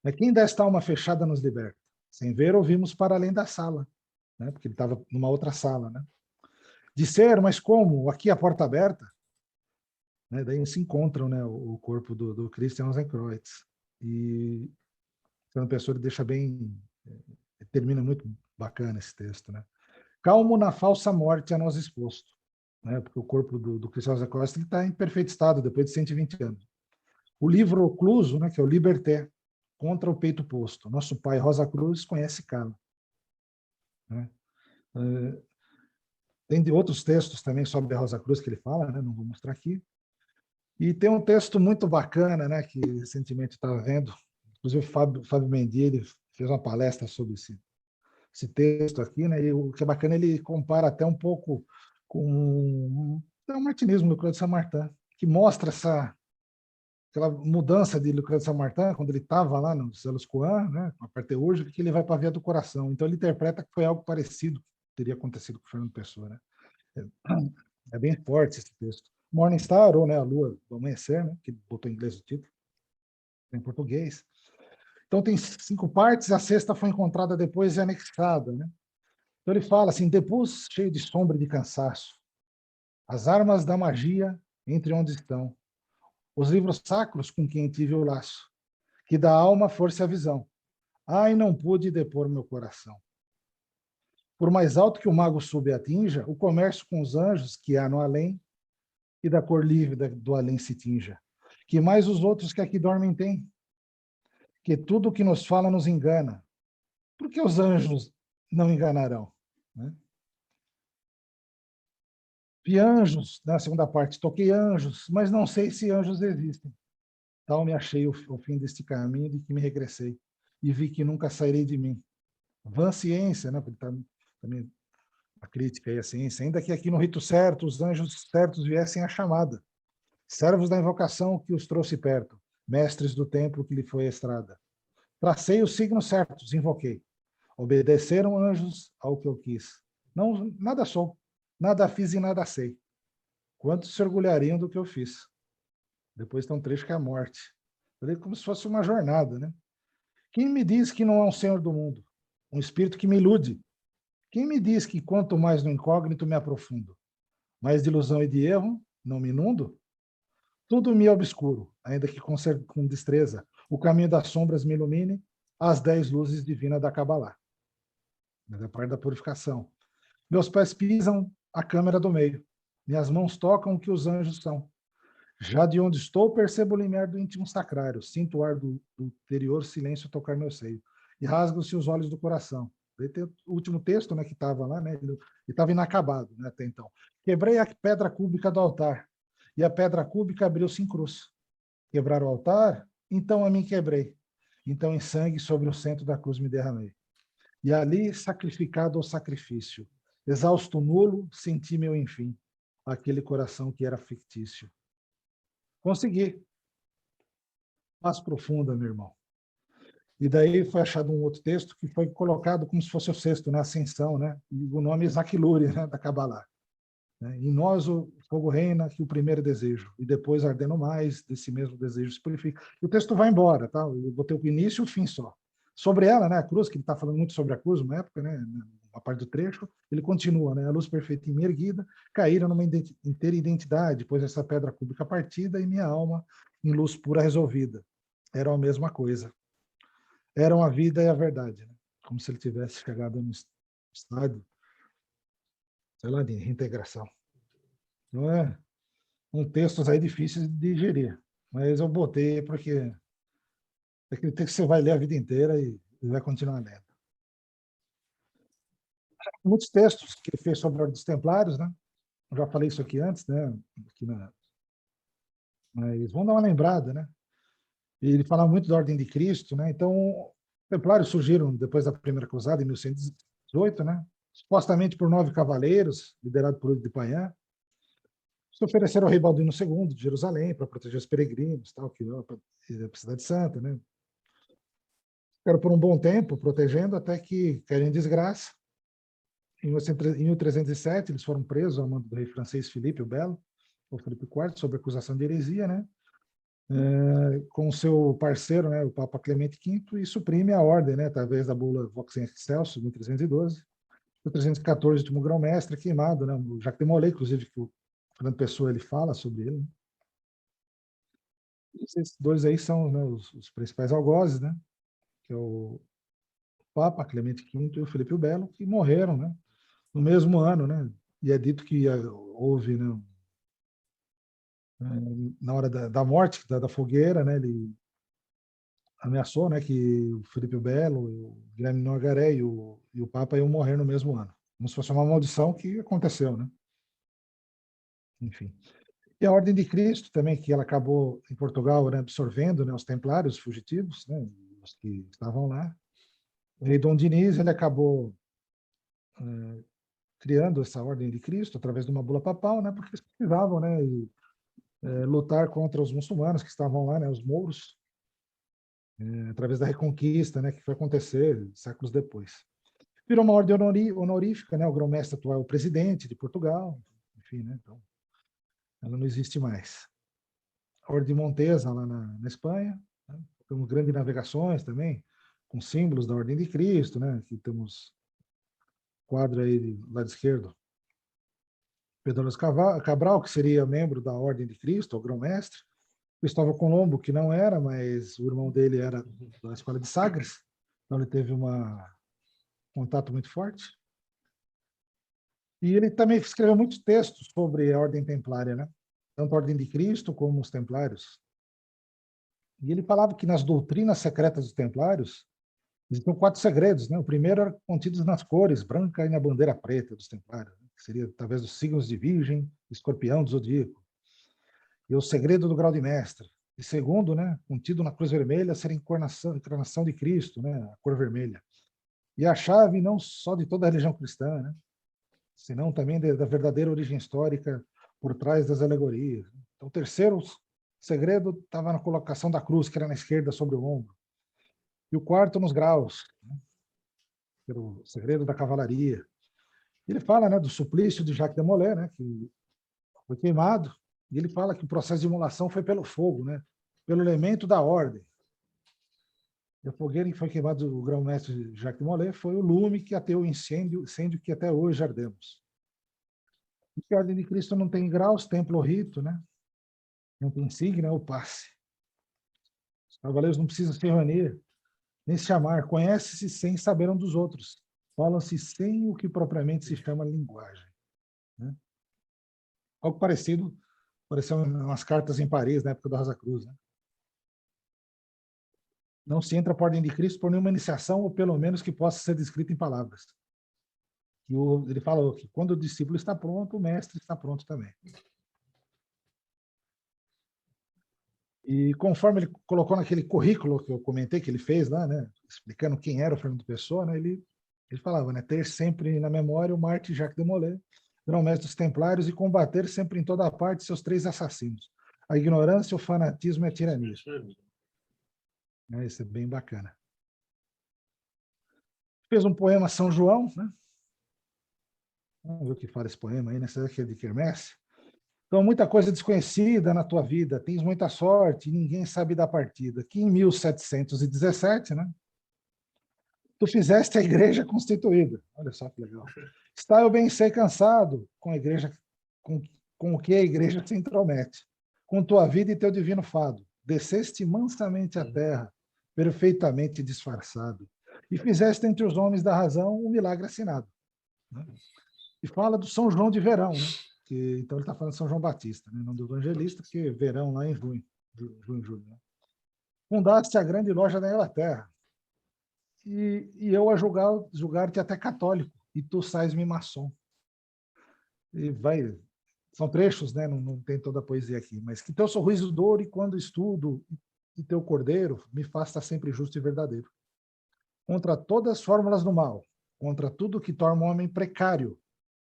É quem desta alma fechada nos liberta. Sem ver, ouvimos para além da sala, né? Porque ele estava numa outra sala, né? De ser, mas como? Aqui a porta aberta, né? Daí se encontram, né? O corpo do Christian Rosenkreuz. E Fernando Pessoa ele deixa bem, termina muito bacana esse texto, né? Calmo na falsa morte a nós exposto, né? Porque o corpo do Christian Rosenkreuz está em perfeito estado depois de 120 anos. O livro ocluso, né? Que é o Liberté, contra o peito posto. Nosso pai Rosa Cruz conhece Cala. Né? Tem de outros textos também sobre a Rosa Cruz que ele fala, né? Não vou mostrar aqui. E tem um texto muito bacana, né? Que recentemente estava vendo, inclusive o Fábio Mendy, ele fez uma palestra sobre esse texto aqui, né? E o que é bacana, ele compara até um pouco com o martinismo do Claude Saint-Martin, que mostra aquela mudança de Lucrèce Saint-Martin, quando ele estava lá no Celos Coan, né, com a parte teúrgica, que ele vai para a via do coração. Então ele interpreta que foi algo parecido que teria acontecido com o Fernando Pessoa. Né? É bem forte esse texto. Morning Star, ou né, a Lua do Amanhecer, né, que botou em inglês o título, em português. Então tem 5 partes, a sexta foi encontrada depois e anexada. Né? Então ele fala assim, depus cheio de sombra e de cansaço, as armas da magia entre onde estão, os livros sacros com quem tive o laço, que da alma força a visão. Ai, não pude depor meu coração. Por mais alto que o mago sube e atinja, o comércio com os anjos que há no além, e da cor livre do além se tinja. Que mais os outros que aqui dormem têm? Que tudo o que nos fala nos engana. Por que os anjos não enganarão? Né? Vi anjos, na segunda parte, toquei anjos, mas não sei se anjos existem. Tal me achei o fim deste caminho de que me regressei, e vi que nunca sairei de mim. Vã ciência, né? Porque também a crítica aí à ciência, ainda que aqui no rito certo, os anjos certos viessem à chamada, servos da invocação que os trouxe perto, mestres do templo que lhe foi a estrada. Tracei os signos certos, invoquei. Obedeceram anjos ao que eu quis. Não, nada sou, nada fiz e nada sei. Quantos se orgulhariam do que eu fiz? Depois tem um trecho que é a morte. Como se fosse uma jornada, né? Quem me diz que não é um senhor do mundo? Um espírito que me ilude? Quem me diz que quanto mais no incógnito me aprofundo, mais de ilusão e de erro não me inundo? Tudo me é obscuro, ainda que com destreza. O caminho das sombras me ilumine, as 10 luzes divinas da Cabalá. Mas é parte da purificação. Meus pés pisam a câmara do meio. Minhas mãos tocam o que os anjos são. Já de onde estou, percebo o limiar do íntimo sacrário. Sinto o ar do interior silêncio tocar meu seio. E rasgam-se os olhos do coração. Daí tem o último texto, né, que estava lá, né, ele estava inacabado, né, até então. Quebrei a pedra cúbica do altar, e a pedra cúbica abriu-se em cruz. Quebrar o altar? Então a mim quebrei. Então em sangue sobre o centro da cruz me derramei. E ali, sacrificado ao sacrifício, exausto nulo, senti meu enfim, aquele coração que era fictício. Consegui. Paz profunda, meu irmão. E daí foi achado um outro texto que foi colocado como se fosse o sexto, na Ascensão, né? E o nome é Isaac Luria, né? Da Kabbalah. Né? Em nós o fogo reina, que o primeiro desejo, e depois ardendo mais, desse mesmo desejo se purifica. E o texto vai embora, tá? Eu botei o início e o fim só. Sobre ela, né? A cruz, que ele está falando muito sobre a cruz, uma época, né? A parte do trecho, ele continua, né? A luz perfeita em mim erguida, caíra numa inteira identidade, pois essa pedra cúbica partida e minha alma em luz pura resolvida. Eram a mesma coisa. Eram a vida e a verdade, né? Como se ele tivesse chegado no estádio, sei lá, de reintegração. Não é um textos aí difíceis de digerir, mas eu botei porque é aquele texto que você vai ler a vida inteira e vai continuar lendo. Muitos textos que ele fez sobre a Ordem dos Templários, né? Eu já falei isso aqui antes, né? Mas vamos dar uma lembrada, né? Ele fala muito da Ordem de Cristo, né? Então, os Templários surgiram depois da Primeira Cruzada, em 1118, né? Supostamente por 9 cavaleiros, liderados por Hugo de Payã, se ofereceram ao rei Balduíno II de Jerusalém para proteger os peregrinos, tal, que é a cidade santa, né? Ficaram por um bom tempo protegendo até que caíram em desgraça. Em 1307, eles foram presos ao mando do rei francês Filipe o Belo, ou Filipe IV, sob acusação de heresia, né? Com seu parceiro, né, o Papa Clemente V, e suprime a ordem, né, através da bula Vox Excelsior, de 1312. No 314, o último grão-mestre, queimado, né, o Jacques de Molay, inclusive, que o Fernando Pessoa ele fala sobre ele. Né? Esses dois aí são, né, os principais algozes, né, que é o Papa Clemente V e o Felipe o Belo, que morreram, né, no mesmo ano, né, e é dito que houve, né, na hora da morte, da fogueira, né, ele ameaçou, né, que o Felipe o Belo, o Guilherme Nogaré e o Papa iam morrer no mesmo ano. Como se fosse uma maldição que aconteceu, né? Enfim. E a Ordem de Cristo também, que ela acabou em Portugal, né, absorvendo, né, os templários fugitivos, né, os que estavam lá. O rei Dom Diniz, ele acabou criando essa Ordem de Cristo através de uma bula papal, né, porque eles precisavam, né, lutar contra os muçulmanos que estavam lá, né, os mouros, através da Reconquista, né, que foi acontecer séculos depois. Virou uma ordem honorífica, né, o grão-mestre atual é o presidente de Portugal, enfim, né, então ela não existe mais. A Ordem de Montesa, lá na Espanha, né, temos grandes navegações também, com símbolos da Ordem de Cristo, né, aqui temos quadro aí do lado esquerdo, Pedro Alves Cabral, que seria membro da Ordem de Cristo, o grão-mestre, Cristóvão Colombo, que não era, mas o irmão dele era da Escola de Sagres, então ele teve um contato muito forte. E ele também escreveu muitos textos sobre a Ordem Templária, né? Tanto a Ordem de Cristo como os Templários. E ele falava que nas doutrinas secretas dos Templários Existem 4 segredos, né? O primeiro era contido nas cores, branca e na bandeira preta dos templários, né? Que seria através dos signos de Virgem, Escorpião, do Zodíaco. E o segredo do grau de mestre. E segundo, né, contido na cruz vermelha, ser a encarnação de Cristo, né, a cor vermelha. E a chave não só de toda a religião cristã, né, senão também da verdadeira origem histórica por trás das alegorias. Então, o terceiro segredo estava na colocação da cruz, que era na esquerda sobre o ombro. E o quarto nos graus, né, que era o segredo da cavalaria. Ele fala, né, do suplício de Jacques de Molay, né, que foi queimado, e ele fala que o processo de imolação foi pelo fogo, né, pelo elemento da ordem. E a fogueira em que foi queimado o grão-mestre Jacques de Molay foi o lume que ateu o incêndio que até hoje ardemos. E que a Ordem de Cristo não tem graus, templo ou rito, né? Não tem insígnia ou passe. Os cavaleiros não precisam se reunir, nem se chamar. Conhecem-se sem saber um dos outros. Falam-se sem o que propriamente se chama linguagem. Né? Algo parecido, apareceu umas cartas em Paris, na época do Rosa Cruz. Né? Não se entra para a Ordem de Cristo por nenhuma iniciação, ou pelo menos que possa ser descrita em palavras. Ele falou que quando o discípulo está pronto, o mestre está pronto também. E conforme ele colocou naquele currículo que eu comentei, que ele fez lá, né, explicando quem era o Fernando Pessoa, né, ele falava, né, ter sempre na memória o Mártir Jacques de Molay, grão-mestre dos Templários, e combater sempre em toda parte seus 3 assassinos: a ignorância, o fanatismo e a tirania. Isso é bem bacana. Fez um poema São João, né? Vamos ver o que fala esse poema aí, né? Essa aqui é de Quermesse. Então, muita coisa desconhecida na tua vida, tens muita sorte, e ninguém sabe da partida. Que em 1717, né? Tu fizeste a igreja constituída. Olha só que legal. Está eu bem sei cansado com a igreja, com o que a igreja se intromete, com tua vida e teu divino fado. Desceste mansamente à terra, perfeitamente disfarçado, e fizeste entre os homens da razão um milagre assinado. Né? E fala do São João de Verão, né? Então ele está falando de São João Batista, né? Não do evangelista, porque verão lá em junho, julho. Né? Fundaste a grande loja da Inglaterra, e eu a julgar-te até católico, e tu sais-me maçom. E vai, são trechos, né? Não tem toda a poesia aqui, mas que teu sorriso doure quando estudo, e teu cordeiro me faça sempre justo e verdadeiro. Contra todas as fórmulas do mal, contra tudo que torna o homem precário.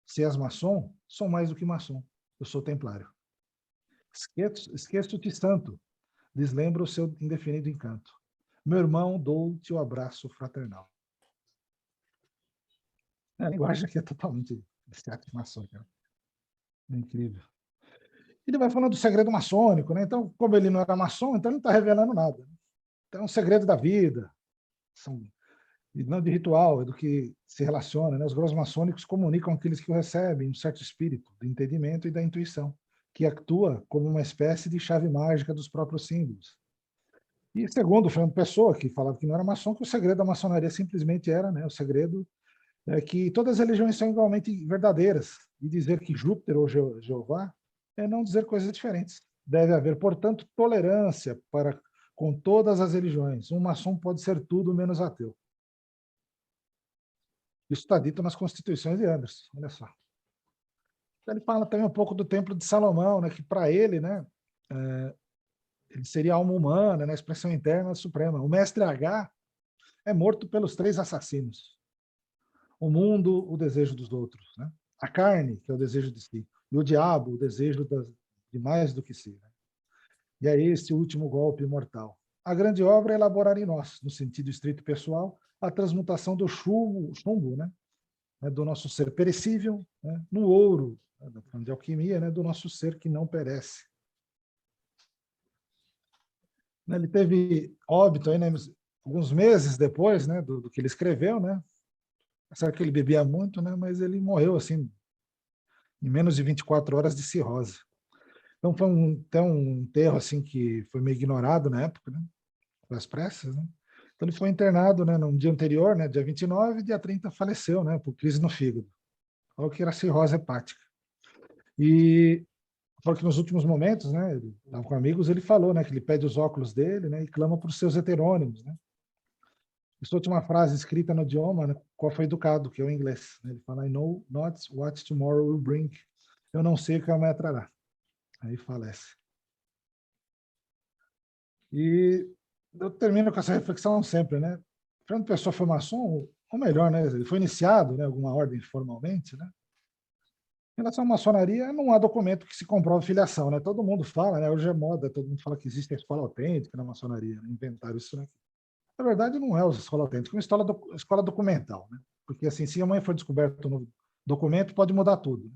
Se és maçom, sou mais do que maçom, eu sou templário. Esqueço-te santo, deslembro o seu indefinido encanto. Meu irmão, dou-te o abraço fraternal. A linguagem aqui é totalmente maçônica. É incrível. Ele vai falando do segredo maçônico, né? Então, como ele não era maçom, então ele não está revelando nada. Então, é um segredo da vida. Não de ritual, é do que se relaciona. Né? Os graus maçônicos comunicam aqueles que o recebem um certo espírito de entendimento e da intuição, que atua como uma espécie de chave mágica dos próprios símbolos. E segundo o Fernando Pessoa, que falava que não era maçom, que o segredo da maçonaria simplesmente era, né, o segredo é que todas as religiões são igualmente verdadeiras, e dizer que Júpiter ou Jeová é não dizer coisas diferentes. Deve haver, portanto, tolerância com todas as religiões. Um maçom pode ser tudo menos ateu. Isso está dito nas Constituições de Anderson, olha só. Ele fala também um pouco do Templo de Salomão, né, que para ele, né, ele seria a alma humana, né, a expressão interna suprema. O mestre H é morto pelos 3 assassinos. O mundo, o desejo dos outros. Né? A carne, que é o desejo de si. E o diabo, o desejo de mais do que si. Né? E é esse o último golpe mortal. A grande obra é elaborar em nós, no sentido estrito pessoal, a transmutação do chumbo, né? Do nosso ser perecível, né? No ouro, de alquimia, né? Do nosso ser que não perece. Ele teve óbito aí, né? Alguns meses depois, né? Do que ele escreveu, né? Será que ele bebia muito, né? Mas ele morreu assim em menos de 24 horas de cirrose. Então foi um enterro assim que foi meio ignorado na época, né? Das pressas, né? Então ele foi internado, né, no dia anterior, né, dia 29, dia 30 faleceu, né, por crise no fígado. Falou que era cirrose hepática. E falou que nos últimos momentos, né, ele estava com amigos, ele falou, né, que ele pede os óculos dele, né, e clama por seus heterônimos, né. Essa última frase escrita no idioma, né, qual foi educado, que é o inglês. Né? Ele fala, I know not what tomorrow will bring. Eu não sei o que amanhã trará. Aí falece. E eu termino com essa reflexão sempre, né? Fernando Pessoa foi maçom, ou melhor, né? Ele foi iniciado, né? Alguma ordem formalmente, né? Em relação à maçonaria, não há documento que se comprove filiação, né? Todo mundo fala, né? Hoje é moda, todo mundo fala que existe a escola autêntica na maçonaria, né? Inventaram isso, né? Na verdade, não é a escola autêntica, é uma escola documental, né? Porque, assim, se amanhã for descoberto um novo documento, pode mudar tudo. Né?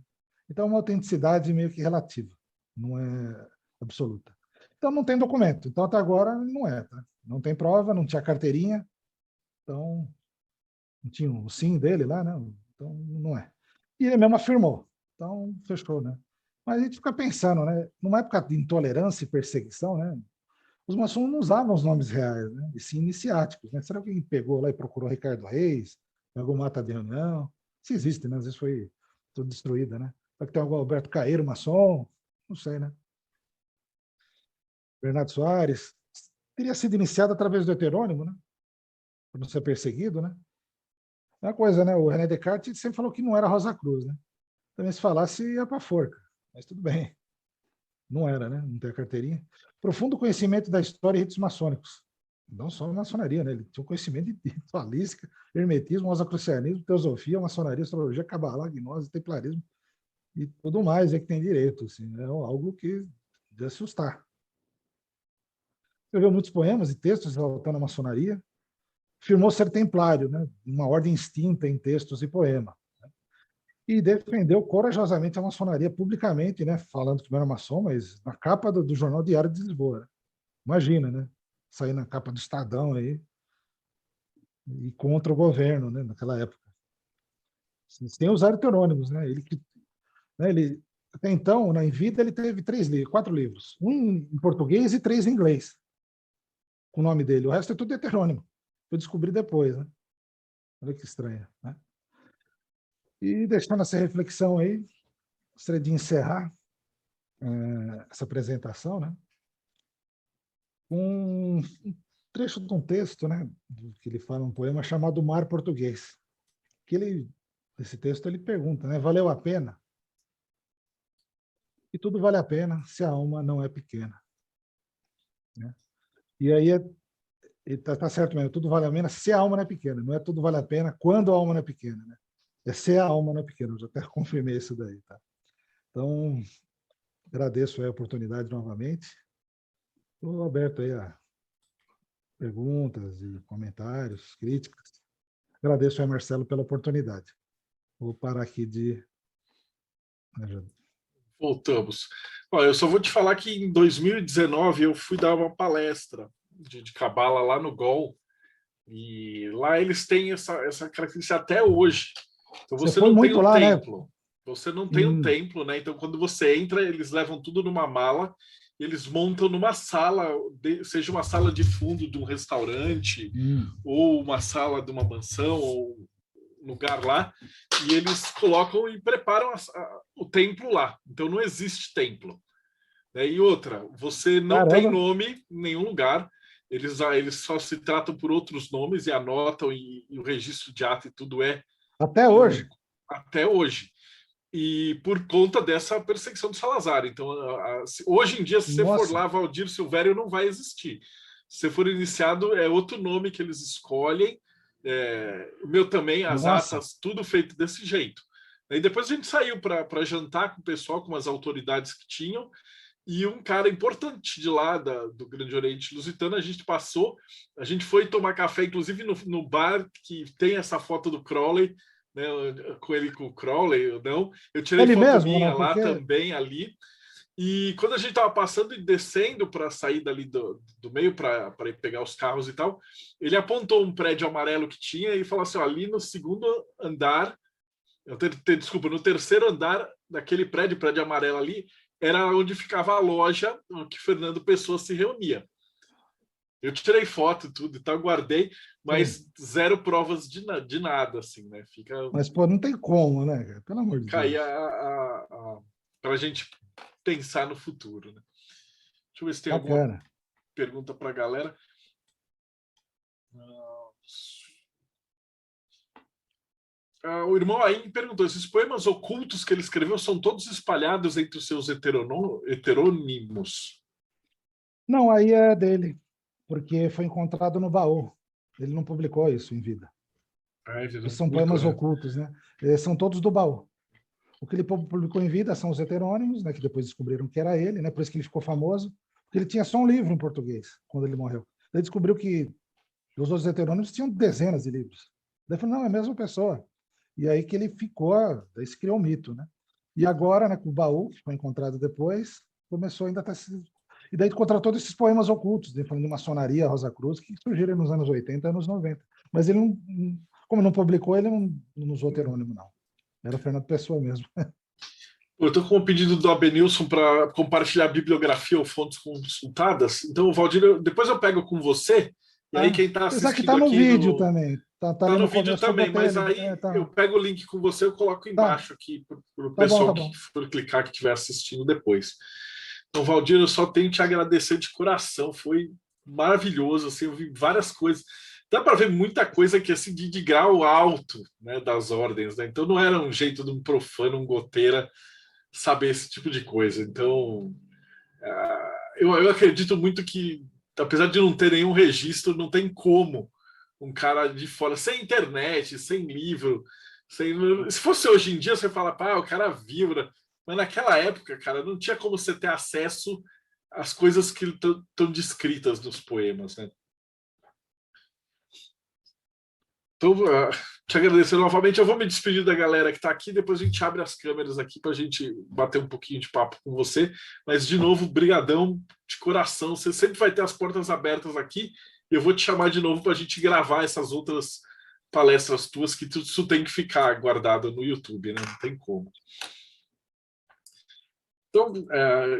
Então, é uma autenticidade meio que relativa, não é absoluta. Então, não tem documento. Então, até agora, não é. Tá? Não tem prova, não tinha carteirinha, então, não tinha o sim dele lá, né? Então, não é. E ele mesmo afirmou. Então, fechou, né? Mas a gente fica pensando, né? Numa época de intolerância e perseguição, né? Os maçons não usavam os nomes reais, né? E sim iniciáticos, né? Será que alguém pegou lá e procurou Ricardo Reis, pegou Mata de Reunião? Se existe, né? Às vezes foi tudo destruída, né? Será que tem algum Alberto Caeiro, maçom? Não sei, né? Bernardo Soares. Teria sido iniciado através do heterônimo, né? Para não ser perseguido, né? É uma coisa, né? O René Descartes sempre falou que não era Rosa Cruz, né? Também se falasse ia para a forca. Mas tudo bem. Não era, né? Não tem a carteirinha. Profundo conhecimento da história e ritos maçônicos. Não só na maçonaria, né? Ele tinha um conhecimento de ritualística, hermetismo, rosacrucianismo, teosofia, maçonaria, astrologia, cabalá, gnose, templarismo e tudo mais é que tem direito. Assim, é algo que de assustar. Escreveu muitos poemas e textos exaltando a maçonaria. Afirmou ser templário, né? Uma ordem extinta em textos e poemas. E defendeu corajosamente a maçonaria publicamente, né? Falando que não era maçom, mas na capa do Jornal Diário de Lisboa. Né? Imagina, né? Sair na capa do Estadão aí e contra o governo, né? Naquela época. Sem usar heterônimos, né? Ele até então, em vida, ele teve 4 livros. Um em português e 3 em inglês, com o nome dele. O resto é tudo heterônimo. Eu descobri depois, né? Olha que estranho, né? E deixando essa reflexão aí, gostaria de encerrar essa apresentação, né? Um trecho de um texto, né? Que ele fala um poema chamado Mar Português. Que esse texto ele pergunta, né? Valeu a pena? E tudo vale a pena se a alma não é pequena. Né? E aí tá certo mesmo, tudo vale a pena se a alma não é pequena. Não é tudo vale a pena quando a alma não é pequena. Né? É se a alma não é pequena. Eu já até confirmei isso daí. Tá? Então, agradeço a oportunidade novamente. Estou aberto aí a perguntas e comentários, críticas. Agradeço ao Marcelo pela oportunidade. Vou parar aqui de... Voltamos. Olha, eu só vou te falar que em 2019 eu fui dar uma palestra de cabala lá no GOL, e lá eles têm essa característica até hoje. Então Você você foi não tem muito um lá, né? templo. Você não tem um templo, né? Então quando você entra, eles levam tudo numa mala, eles montam numa sala, seja uma sala de fundo de um restaurante, ou uma sala de uma mansão, ou um lugar lá, e eles colocam e preparam o templo lá. Então não existe templo. E outra, você não tem Caramba. nome em nenhum lugar, eles só se tratam por outros nomes e anotam, e o registro de ata e tudo é Até hoje. até hoje. E por conta dessa perseguição do Salazar. Então, hoje em dia, se você for Nossa. lá, Valdir Silvério não vai existir. Se você for iniciado, é outro nome que eles escolhem. O meu também, as Nossa. atas, tudo feito desse jeito. Aí depois a gente saiu para jantar com o pessoal, com as autoridades que tinham, e um cara importante de lá, do Grande Oriente Lusitano, a gente foi tomar café, inclusive no bar que tem essa foto do Crowley, né, com ele com o Crowley, ou não. Eu tirei Ele foto mesmo, minha não? lá Porque... também, ali. E quando a gente estava passando e descendo para sair dali do meio para ir pegar os carros e tal, ele apontou um prédio amarelo que tinha e falou assim: ó, ali no segundo andar, desculpa, no terceiro andar daquele prédio amarelo ali, era onde ficava a loja que Fernando Pessoa se reunia. Eu tirei foto e tudo e tal, guardei, mas Sim. zero provas de nada, assim, né? Fica... Mas, pô, não tem como, né, cara? Pelo amor de Cair Deus. para a gente pensar no futuro, né? Deixa eu ver se tem alguma Bacana. pergunta para a galera. o irmão aí perguntou: esses poemas ocultos que ele escreveu são todos espalhados entre os seus heterônimos? Não, aí é dele, porque foi encontrado no baú. Ele não publicou isso em vida. Ele não Esses são publicou, poemas né? ocultos, né? São todos do baú. O que ele publicou em vida são os heterônimos, né, que depois descobriram que era ele, né, por isso que ele ficou famoso, porque ele tinha só um livro em português quando ele morreu. Ele descobriu que os outros heterônimos tinham dezenas de livros. Daí falou, não, é a mesma pessoa. E aí que ele ficou, daí se criou um mito, né? E agora, né, com o baú, que foi encontrado depois, começou ainda a estar se... E daí encontrou todos esses poemas ocultos, né, falando de maçonaria, Rosa Cruz, que surgiram nos anos 80 e anos 90. Mas ele não, como não publicou, ele não usou heterônimo, não. Era Fernando Pessoa mesmo. Eu estou com um pedido do Abenilson para compartilhar a bibliografia ou fontes consultadas. Então, Valdir, depois eu pego com você. E aí, quem está Apesar que assistindo está no aqui vídeo também. Tá tá ali no no vídeo começo, eu também, botei mas ali. aí Tá, eu pego o link com você, eu coloco tá, embaixo aqui para o tá bom, pessoal tá que bom. for clicar, que estiver assistindo depois. Então, Valdir, eu só tenho que te agradecer de coração. Foi maravilhoso, assim, eu vi várias coisas. Dá para ver muita coisa que assim de grau alto, né, das ordens, né? Então não era um jeito de um profano, um goteira saber esse tipo de coisa. Então, eu acredito muito que, apesar de não ter nenhum registro, não tem como um cara de fora, sem internet, sem livro, sem... se fosse hoje em dia, você fala, pá, o cara vibra. Mas naquela época, cara, não tinha como você ter acesso às coisas que estão descritas nos poemas, né? Então, te agradecer novamente. Eu vou me despedir da galera que está aqui, depois a gente abre as câmeras aqui para a gente bater um pouquinho de papo com você. Mas, de novo, brigadão de coração. Você sempre vai ter as portas abertas aqui. Eu vou te chamar de novo para a gente gravar essas outras palestras tuas, que tudo isso tem que ficar guardado no YouTube, né? Não tem como. Então,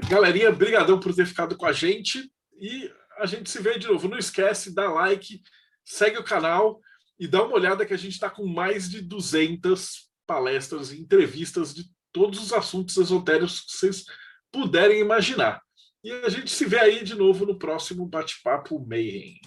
galerinha, brigadão por ter ficado com a gente. E a gente se vê de novo. Não esquece, dá like, segue o canal. E dá uma olhada que a gente está com mais de 200 palestras e entrevistas de todos os assuntos esotéricos que vocês puderem imaginar. E a gente se vê aí de novo no próximo Bate-Papo Mayhem.